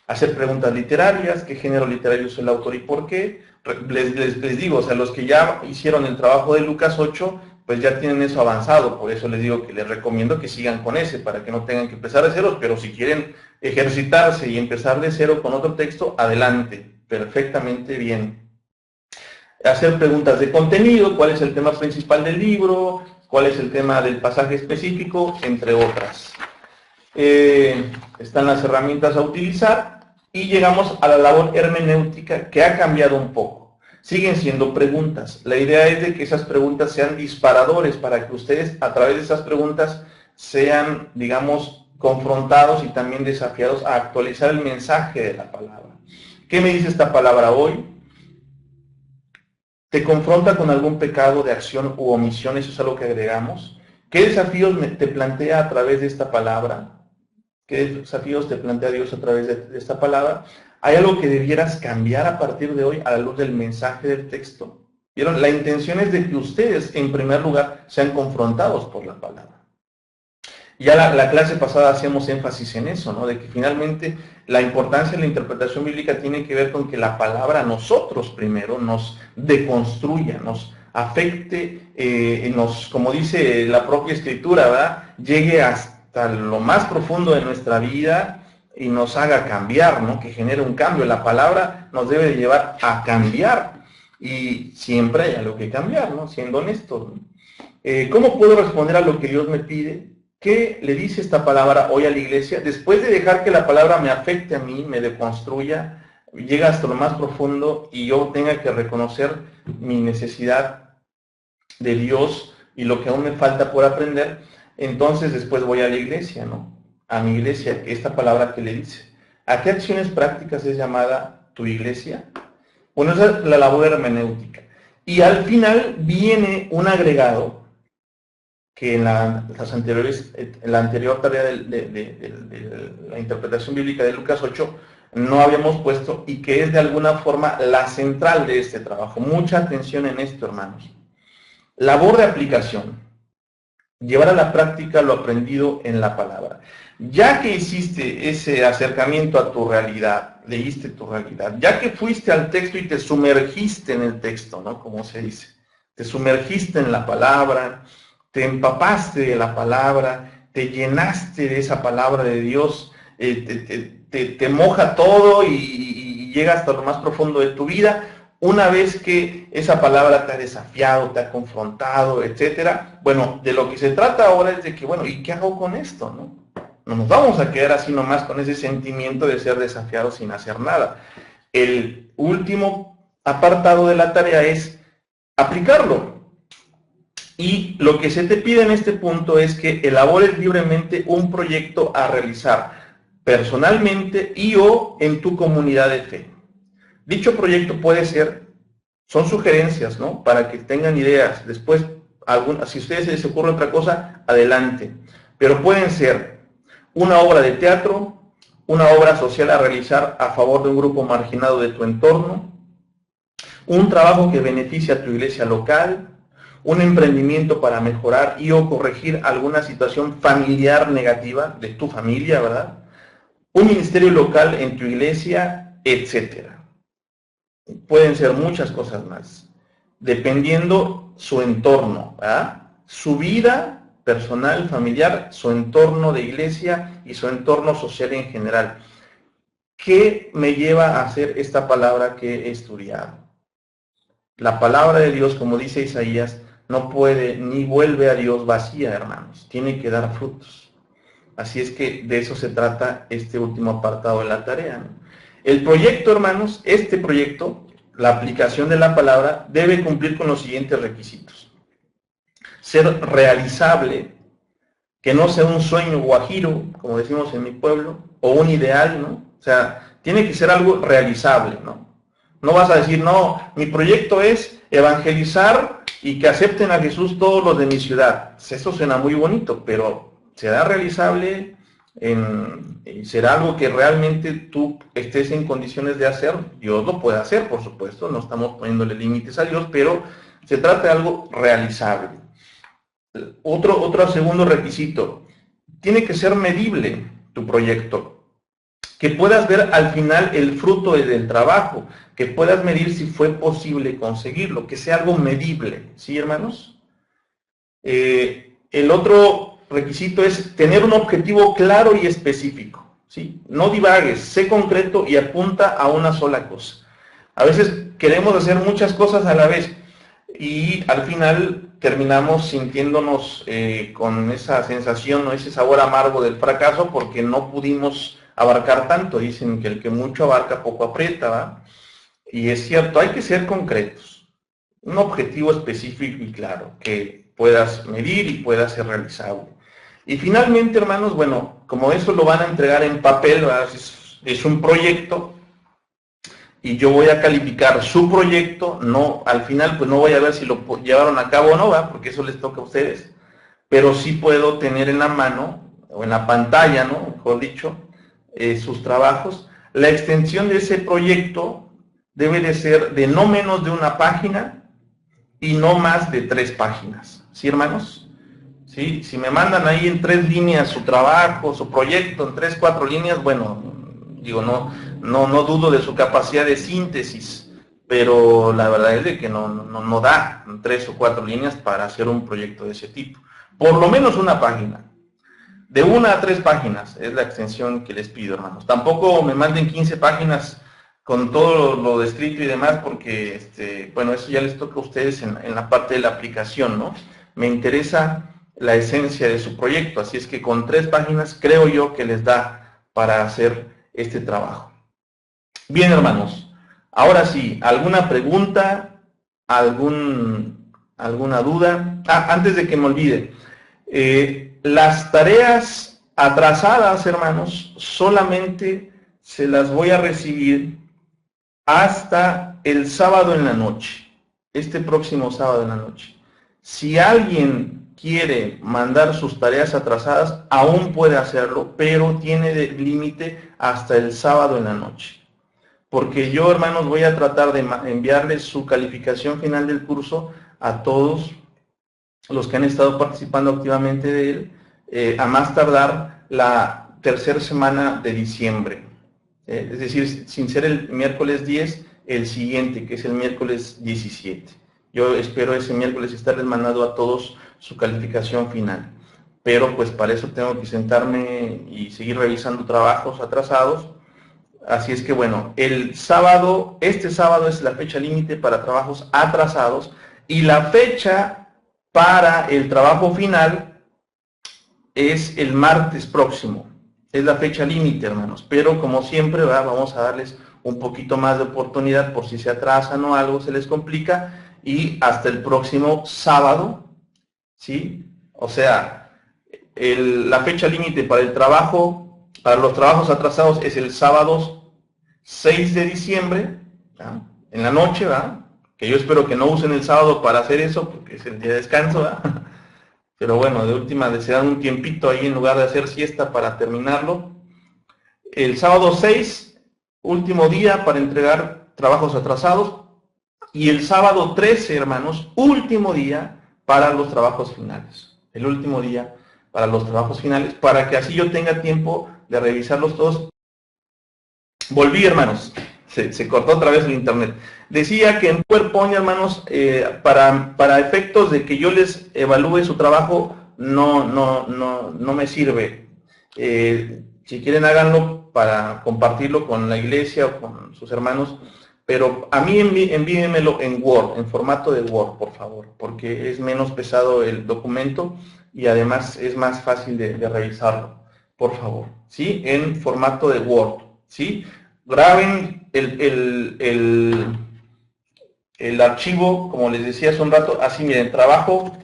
Hacer preguntas literarias, qué género literario es el autor y por qué. Les digo, o sea, los que ya hicieron el trabajo de Lucas 8, pues ya tienen eso avanzado, por eso les digo que les recomiendo que sigan con ese, para que no tengan que empezar de cero, pero si quieren ejercitarse y empezar de cero con otro texto, adelante, perfectamente bien. Hacer preguntas de contenido, cuál es el tema principal del libro, cuál es el tema del pasaje específico, entre otras. Están las herramientas a utilizar y llegamos a la labor hermenéutica que ha cambiado un poco. Siguen siendo preguntas. La idea es de que esas preguntas sean disparadores para que ustedes a través de esas preguntas sean, digamos, confrontados y también desafiados a actualizar el mensaje de la palabra. ¿Qué me dice esta palabra hoy? ¿Te confronta con algún pecado de acción u omisión? Eso es algo que agregamos. ¿Qué desafíos te plantea a través de esta palabra? ¿Qué desafíos te plantea Dios a través de esta palabra? ¿Hay algo que debieras cambiar a partir de hoy a la luz del mensaje del texto? ¿Vieron? La intención es de que ustedes, en primer lugar, sean confrontados por la palabra. Ya la clase pasada hacíamos énfasis en eso, ¿no? De que finalmente la importancia de la interpretación bíblica tiene que ver con que la palabra a nosotros primero nos deconstruya, nos afecte, como dice la propia escritura, ¿verdad? Llegue hasta lo más profundo de nuestra vida y nos haga cambiar, ¿no? Que genere un cambio. La palabra nos debe de llevar a cambiar y siempre hay algo que cambiar, ¿no? Siendo honestos, ¿no? ¿Cómo puedo responder a lo que Dios me pide? ¿Qué le dice esta palabra hoy a la iglesia? Después de dejar que la palabra me afecte a mí, me deconstruya, llega hasta lo más profundo y yo tenga que reconocer mi necesidad de Dios y lo que aún me falta por aprender, entonces después voy a la iglesia, ¿no? A mi iglesia, esta palabra que le dice. ¿A qué acciones prácticas es llamada tu iglesia? Bueno, esa es la labor hermenéutica. Y al final viene un agregado que en la anterior tarea de la interpretación bíblica de Lucas 8 no habíamos puesto y que es de alguna forma la central de este trabajo. Mucha atención en esto, hermanos. Labor de aplicación. Llevar a la práctica lo aprendido en la palabra. Ya que hiciste ese acercamiento a tu realidad, leíste tu realidad, ya que fuiste al texto y te sumergiste en el texto, ¿no? Como se dice, te sumergiste en la palabra, te empapaste de la palabra, te llenaste de esa palabra de Dios, te moja todo y llega hasta lo más profundo de tu vida. Una vez que esa palabra te ha desafiado, te ha confrontado, etcétera, bueno, de lo que se trata ahora es de que, bueno, ¿y qué hago con esto, no? No nos vamos a quedar así nomás con ese sentimiento de ser desafiados sin hacer nada. El último apartado de la tarea es aplicarlo. Y lo que se te pide en este punto es que elabores libremente un proyecto a realizar personalmente y o en tu comunidad de fe. Dicho proyecto puede ser, son sugerencias, ¿no? Para que tengan ideas. Después, si a ustedes se les ocurre otra cosa, adelante. Pero pueden ser una obra de teatro, una obra social a realizar a favor de un grupo marginado de tu entorno, un trabajo que beneficie a tu iglesia local, un emprendimiento para mejorar y o corregir alguna situación familiar negativa de tu familia, ¿verdad? Un ministerio local en tu iglesia, etcétera. Pueden ser muchas cosas más, dependiendo su entorno, ¿verdad? Su vida personal, familiar, su entorno de iglesia y su entorno social en general. ¿Qué me lleva a hacer esta palabra que he estudiado? La palabra de Dios, como dice Isaías, no puede ni vuelve a Dios vacía, hermanos. Tiene que dar frutos. Así es que de eso se trata este último apartado de la tarea, ¿no? El proyecto, hermanos, este proyecto, la aplicación de la palabra, debe cumplir con los siguientes requisitos. Ser realizable, que no sea un sueño guajiro, como decimos en mi pueblo, o un ideal, ¿no? O sea, tiene que ser algo realizable, ¿no? No vas a decir, no, mi proyecto es evangelizar y que acepten a Jesús todos los de mi ciudad. Eso suena muy bonito, pero ¿será realizable? ¿Será algo que realmente tú estés en condiciones de hacer? Dios lo puede hacer, por supuesto, no estamos poniéndole límites a Dios, pero se trata de algo realizable. Otro segundo requisito, tiene que ser medible tu proyecto. Que puedas ver al final el fruto del trabajo, que puedas medir si fue posible conseguirlo, que sea algo medible, ¿sí, hermanos? El otro requisito es tener un objetivo claro y específico, ¿sí? No divagues, sé concreto y apunta a una sola cosa. A veces queremos hacer muchas cosas a la vez y al final terminamos sintiéndonos con esa sensación o ese sabor amargo del fracaso porque no pudimos abarcar tanto. Dicen que el que mucho abarca poco aprieta, ¿va? Y es cierto, hay que ser concretos. Un objetivo específico y claro, que puedas medir y pueda ser realizable. Y finalmente, hermanos, bueno, como eso lo van a entregar en papel, es un proyecto, y yo voy a calificar su proyecto, no, al final pues no voy a ver si lo llevaron a cabo o no, ¿va? Porque eso les toca a ustedes, pero sí puedo tener en la mano o en la pantalla, ¿no? Mejor dicho, sus trabajos. La extensión de ese proyecto debe de ser de no menos de una página y no más de 3 páginas. ¿Sí, hermanos? ¿Sí? Si me mandan ahí en 3 líneas su trabajo, su proyecto, en 3, 4 líneas, bueno, digo, no dudo de su capacidad de síntesis, pero la verdad es de que no da 3 o 4 líneas para hacer un proyecto de ese tipo. Por lo menos una página. De 1 a 3 páginas es la extensión que les pido, hermanos. Tampoco me manden 15 páginas con todo lo descrito y demás, porque, bueno, eso ya les toca a ustedes en la parte de la aplicación, ¿no? Me interesa la esencia de su proyecto, así es que con 3 páginas creo yo que les da para hacer este trabajo. Bien, hermanos, ahora sí, ¿alguna pregunta? ¿Alguna duda? Antes de que me olvide, las tareas atrasadas, hermanos, solamente se las voy a recibir hasta el sábado en la noche, este próximo sábado en la noche. Si alguien quiere mandar sus tareas atrasadas, aún puede hacerlo, pero tiene de límite hasta el sábado en la noche. Porque yo, hermanos, voy a tratar de enviarles su calificación final del curso a todos los que han estado participando activamente de él, a más tardar la tercera semana de diciembre. Es decir, sin ser el miércoles 10, el siguiente, que es el miércoles 17. Yo espero ese miércoles estarles mandando a todos su calificación final. Pero pues para eso tengo que sentarme y seguir revisando trabajos atrasados. Así es que bueno, este sábado es la fecha límite para trabajos atrasados y la fecha para el trabajo final es el martes próximo. Es la fecha límite, hermanos. Pero como siempre, ¿verdad? Vamos a darles un poquito más de oportunidad por si se atrasan o algo se les complica. Y hasta el próximo sábado, ¿sí? O sea, la fecha límite para el trabajo, para los trabajos atrasados es el sábado 6 de diciembre, ¿verdad? En la noche, ¿verdad? Que yo espero que no usen el sábado para hacer eso, porque es el día de descanso, ¿verdad? Pero bueno, de última se dan un tiempito ahí en lugar de hacer siesta para terminarlo. El sábado 6, último día para entregar trabajos atrasados. Y el sábado 13, hermanos, último día para los trabajos finales. El último día para los trabajos finales, para que así yo tenga tiempo de revisarlos todos. Volví, hermanos. Se cortó otra vez el internet. Decía que en PowerPoint, hermanos, para efectos de que yo les evalúe su trabajo, no me sirve. Si quieren, háganlo para compartirlo con la iglesia o con sus hermanos, pero a mí envíenmelo en Word, en formato de Word, por favor, porque es menos pesado el documento y además es más fácil de revisarlo, por favor, ¿sí? En formato de Word, ¿sí? Graben el archivo, como les decía hace un rato, así miren, trabajo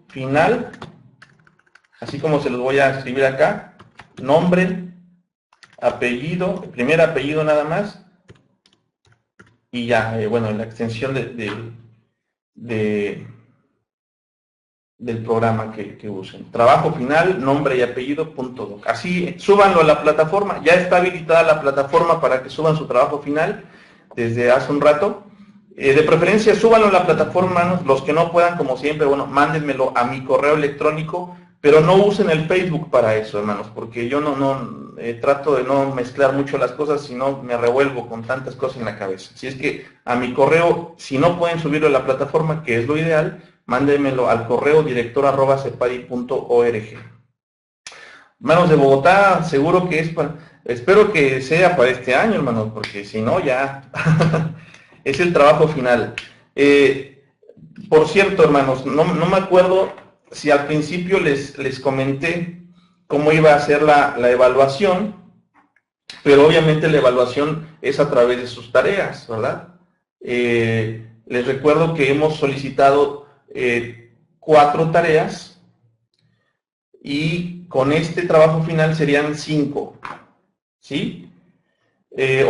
final, así como se los voy a escribir acá, nombre, apellido, el primer apellido nada más, y ya, bueno, la extensión del programa que usen. Trabajo final, nombre y apellido, .doc. Así, súbanlo a la plataforma. Ya está habilitada la plataforma para que suban su trabajo final desde hace un rato. De preferencia, súbanlo a la plataforma. Los que no puedan, como siempre, bueno, mándenmelo a mi correo electrónico, pero no usen el Facebook para eso, hermanos, porque yo trato de no mezclar mucho las cosas, sino me revuelvo con tantas cosas en la cabeza. Si es que a mi correo, si no pueden subirlo a la plataforma, que es lo ideal, mándenmelo al correo director@cepadi.org. Hermanos de Bogotá, seguro que es espero que sea para este año, hermanos, porque si no, ya es el trabajo final. Por cierto, hermanos, no me acuerdo si al principio les comenté cómo iba a ser la evaluación, pero obviamente la evaluación es a través de sus tareas, ¿verdad? Les recuerdo que hemos solicitado 4 tareas y con este trabajo final serían 5, ¿sí?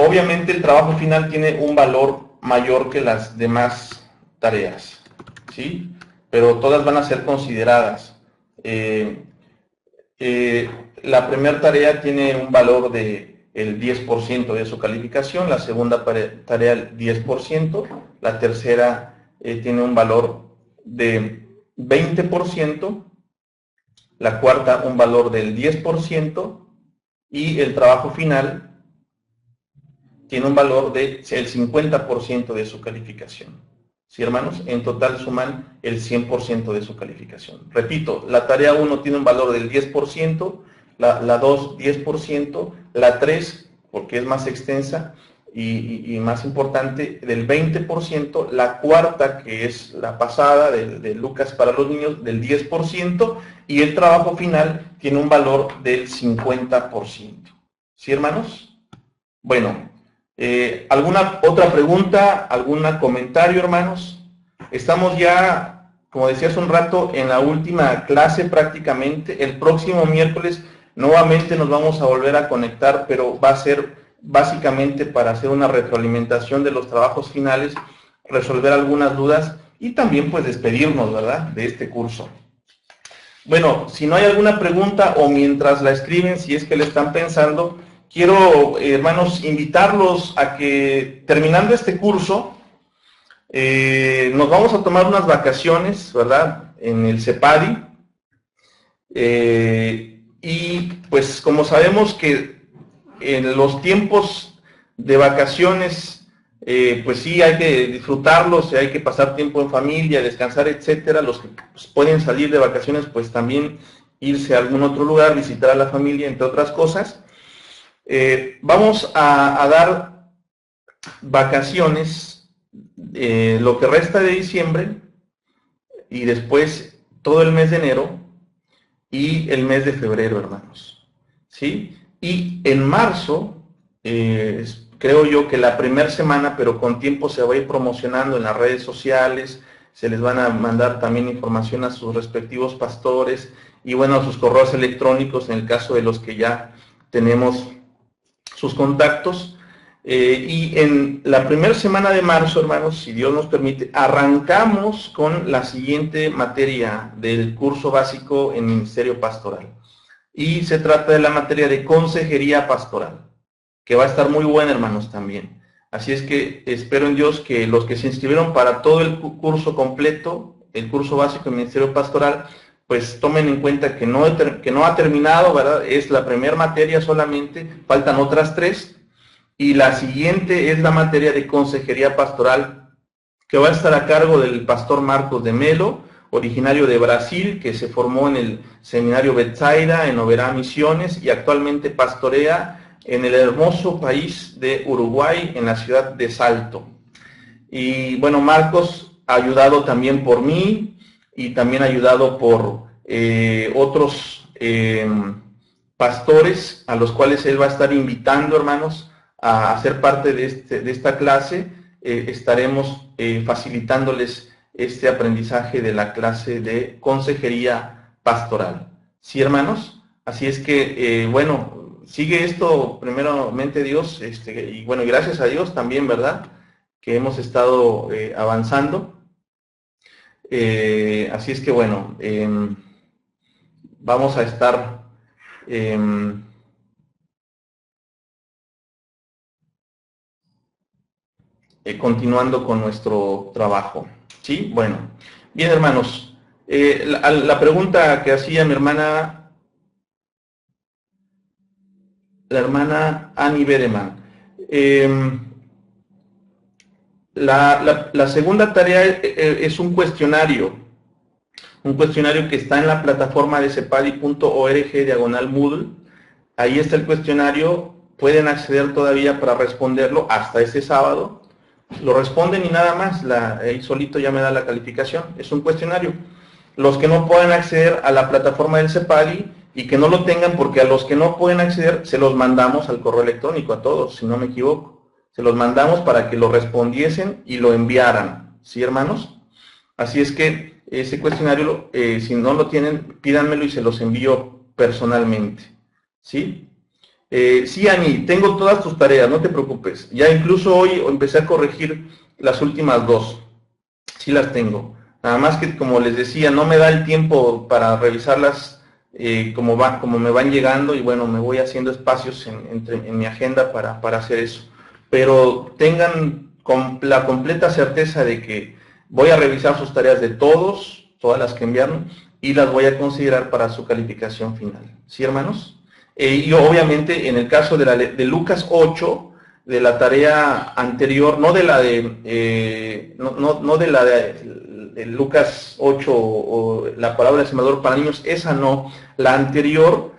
Obviamente el trabajo final tiene un valor mayor que las demás tareas, ¿sí? Pero todas van a ser consideradas. La primera tarea tiene un valor de el 10% de su calificación, la segunda tarea el 10%, la tercera tiene un valor de 20%, la cuarta un valor del 10% y el trabajo final tiene un valor del 50% de su calificación. ¿Sí, hermanos? En total suman el 100% de su calificación. Repito, la tarea 1 tiene un valor del 10%, la 2 10%, la 3, porque es más extensa y más importante, del 20%, la cuarta, que es la pasada de Lucas para los niños, del 10%, y el trabajo final tiene un valor del 50%. ¿Sí, hermanos? Bueno, ¿alguna otra pregunta? ¿Algún comentario, hermanos? Estamos ya, como decía hace un rato, en la última clase prácticamente. El próximo miércoles nuevamente nos vamos a volver a conectar, pero va a ser básicamente para hacer una retroalimentación de los trabajos finales, resolver algunas dudas y también pues despedirnos, ¿verdad?, de este curso. Bueno, si no hay alguna pregunta o mientras la escriben, si es que le están pensando, quiero, hermanos, invitarlos a que, terminando este curso, nos vamos a tomar unas vacaciones, ¿verdad?, en el CEPADI. Y pues como sabemos que en los tiempos de vacaciones, pues sí hay que disfrutarlos, hay que pasar tiempo en familia, descansar, etcétera. Los que pues, pueden salir de vacaciones, pues también irse a algún otro lugar, visitar a la familia, entre otras cosas. Vamos a dar vacaciones lo que resta de diciembre y después todo el mes de enero y el mes de febrero, hermanos. ¿Sí? Y en marzo, creo yo que la primera semana, pero con tiempo se va a ir promocionando en las redes sociales, se les van a mandar también información a sus respectivos pastores y bueno, a sus correos electrónicos en el caso de los que ya tenemos sus contactos. Y en la primera semana de marzo, hermanos, si Dios nos permite, arrancamos con la siguiente materia del curso básico en Ministerio Pastoral. Y se trata de la materia de consejería pastoral, que va a estar muy buena, hermanos, también. Así es que espero en Dios que los que se inscribieron para todo el curso completo, el curso básico en Ministerio Pastoral, pues tomen en cuenta que no ha terminado, ¿verdad? Es la primera materia solamente, faltan otras 3. Y la siguiente es la materia de consejería pastoral, que va a estar a cargo del pastor Marcos de Melo, originario de Brasil, que se formó en el seminario Betsaida, en Oberá, Misiones, y actualmente pastorea en el hermoso país de Uruguay, en la ciudad de Salto. Y bueno, Marcos ha ayudado también por mí, y también ha ayudado por otros pastores, a los cuales él va a estar invitando, hermanos, a ser parte de esta clase. Estaremos facilitándoles este aprendizaje de la clase de consejería pastoral. ¿Sí, hermanos? Así es que, bueno, sigue esto primeramente Dios, y bueno, gracias a Dios también, ¿verdad?, que hemos estado avanzando. Así es que, bueno, vamos a estar continuando con nuestro trabajo. ¿Sí? Bueno, bien, hermanos. La pregunta que hacía mi hermana, la hermana Annie Bedeman. La segunda tarea es un cuestionario que está en la plataforma de cepadi.org/Moodle. Ahí está el cuestionario, pueden acceder todavía para responderlo hasta este sábado. Lo responden y nada más, ahí solito ya me da la calificación. Es un cuestionario. Los que no puedan acceder a la plataforma del CEPADI y que no lo tengan, porque a los que no pueden acceder se los mandamos al correo electrónico, a todos, si no me equivoco. Se los mandamos para que lo respondiesen y lo enviaran. ¿Sí, hermanos? Así es que ese cuestionario, si no lo tienen, pídanmelo y se los envío personalmente. ¿Sí? Sí, Ani, tengo todas tus tareas, no te preocupes. Ya incluso hoy empecé a corregir las últimas 2. Sí las tengo. Nada más que, como les decía, no me da el tiempo para revisarlas como me van llegando, y bueno, me voy haciendo espacios en mi agenda para hacer eso. Pero tengan la completa certeza de que voy a revisar sus tareas de todas las que enviaron, y las voy a considerar para su calificación final. ¿Sí, hermanos? Y obviamente, en el caso de Lucas 8, de la tarea anterior, no de la de, no de la de Lucas 8 o la parábola del sembrador para niños, esa no, la anterior,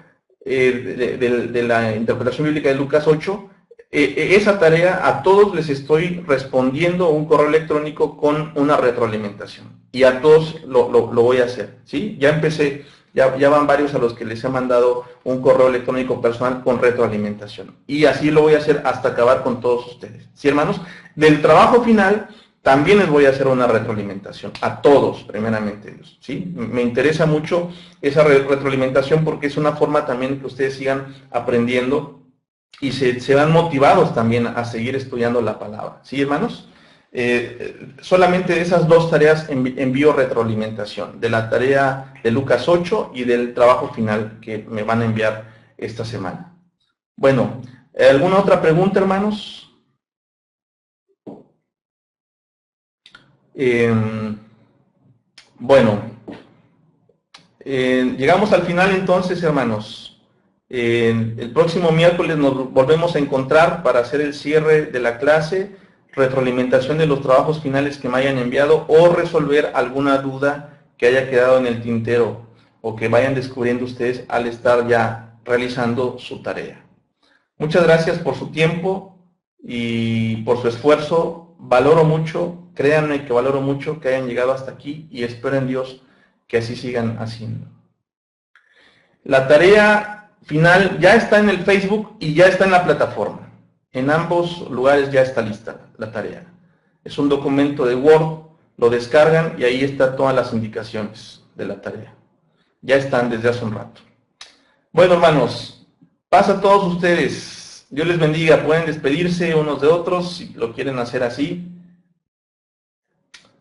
de la interpretación bíblica de Lucas 8, esa tarea a todos les estoy respondiendo un correo electrónico con una retroalimentación, y a todos lo voy a hacer, ¿sí? Ya empecé, ya van varios a los que les he mandado un correo electrónico personal con retroalimentación, y así lo voy a hacer hasta acabar con todos ustedes, ¿sí, hermanos? Del trabajo final también les voy a hacer una retroalimentación, a todos, primeramente Dios, ¿sí? Me interesa mucho esa retroalimentación, porque es una forma también que ustedes sigan aprendiendo y se van motivados también a seguir estudiando la palabra. ¿Sí, hermanos? Solamente de esas dos tareas envío retroalimentación, de la tarea de Lucas 8 y del trabajo final que me van a enviar esta semana. Bueno, ¿alguna otra pregunta, hermanos? Bueno, llegamos al final entonces, hermanos. El próximo miércoles nos volvemos a encontrar para hacer el cierre de la clase, retroalimentación de los trabajos finales que me hayan enviado, o resolver alguna duda que haya quedado en el tintero o que vayan descubriendo ustedes al estar ya realizando su tarea. Muchas gracias por su tiempo y por su esfuerzo. Valoro mucho, créanme que valoro mucho que hayan llegado hasta aquí, y espero en Dios que así sigan haciendo. La tarea final ya está en el Facebook y ya está en la plataforma. En ambos lugares ya está lista la tarea. Es un documento de Word, lo descargan y ahí están todas las indicaciones de la tarea. Ya están desde hace un rato. Bueno, hermanos, paz a todos ustedes. Dios les bendiga. Pueden despedirse unos de otros si lo quieren hacer así.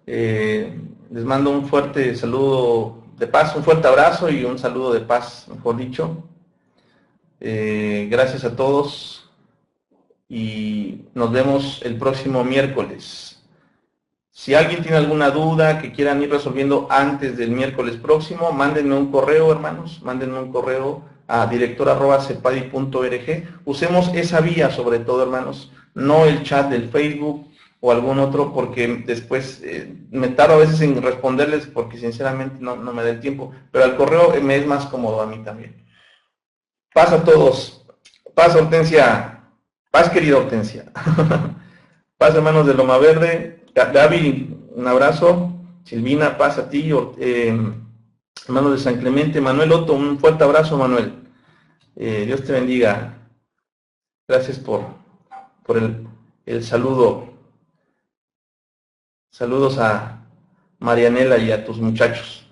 Les mando un fuerte saludo de paz, un fuerte abrazo y un saludo de paz, mejor dicho. Gracias a todos y nos vemos el próximo miércoles. Si alguien tiene alguna duda que quieran ir resolviendo antes del miércoles próximo, mándenme un correo, hermanos, mándenme un correo a director@cepadi.org. Usemos esa vía sobre todo, hermanos, no el chat del Facebook o algún otro, porque después me tardo a veces en responderles porque sinceramente no me da el tiempo, pero al correo me es más cómodo a mí también. Paz a todos. Paz, Hortensia. Paz, querida Hortensia. Paz, hermanos de Loma Verde. Gaby, un abrazo. Silvina, paz a ti. Hermanos de San Clemente. Manuel Otto, un fuerte abrazo, Manuel. Dios te bendiga. Gracias por el saludo. Saludos a Marianela y a tus muchachos.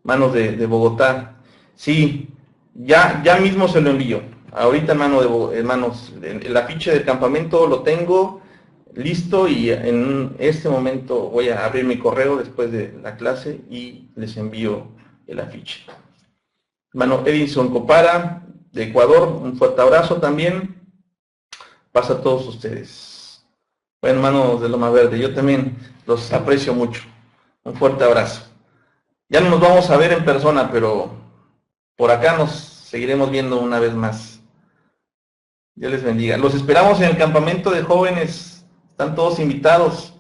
Manos de Bogotá. Sí, ya mismo se lo envío. Ahorita, hermanos, el afiche del campamento lo tengo listo, y en este momento voy a abrir mi correo después de la clase y les envío el afiche. Hermano Edison Copara, de Ecuador, un fuerte abrazo también. Pasa a todos ustedes. Bueno, hermanos de Loma Verde, yo también los aprecio mucho. Un fuerte abrazo. Ya no nos vamos a ver en persona, pero por acá nos seguiremos viendo una vez más. Dios les bendiga. Los esperamos en el campamento de jóvenes. Están todos invitados.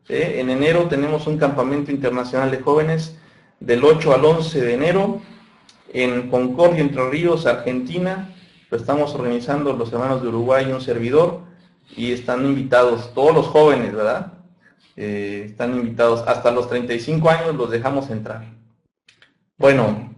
En enero tenemos un campamento internacional de jóvenes del 8 al 11 de enero en Concordia, Entre Ríos, Argentina. Lo estamos organizando los hermanos de Uruguay y un servidor. Y están invitados todos los jóvenes, ¿verdad? Están invitados. Hasta los 35 años los dejamos entrar. Bueno,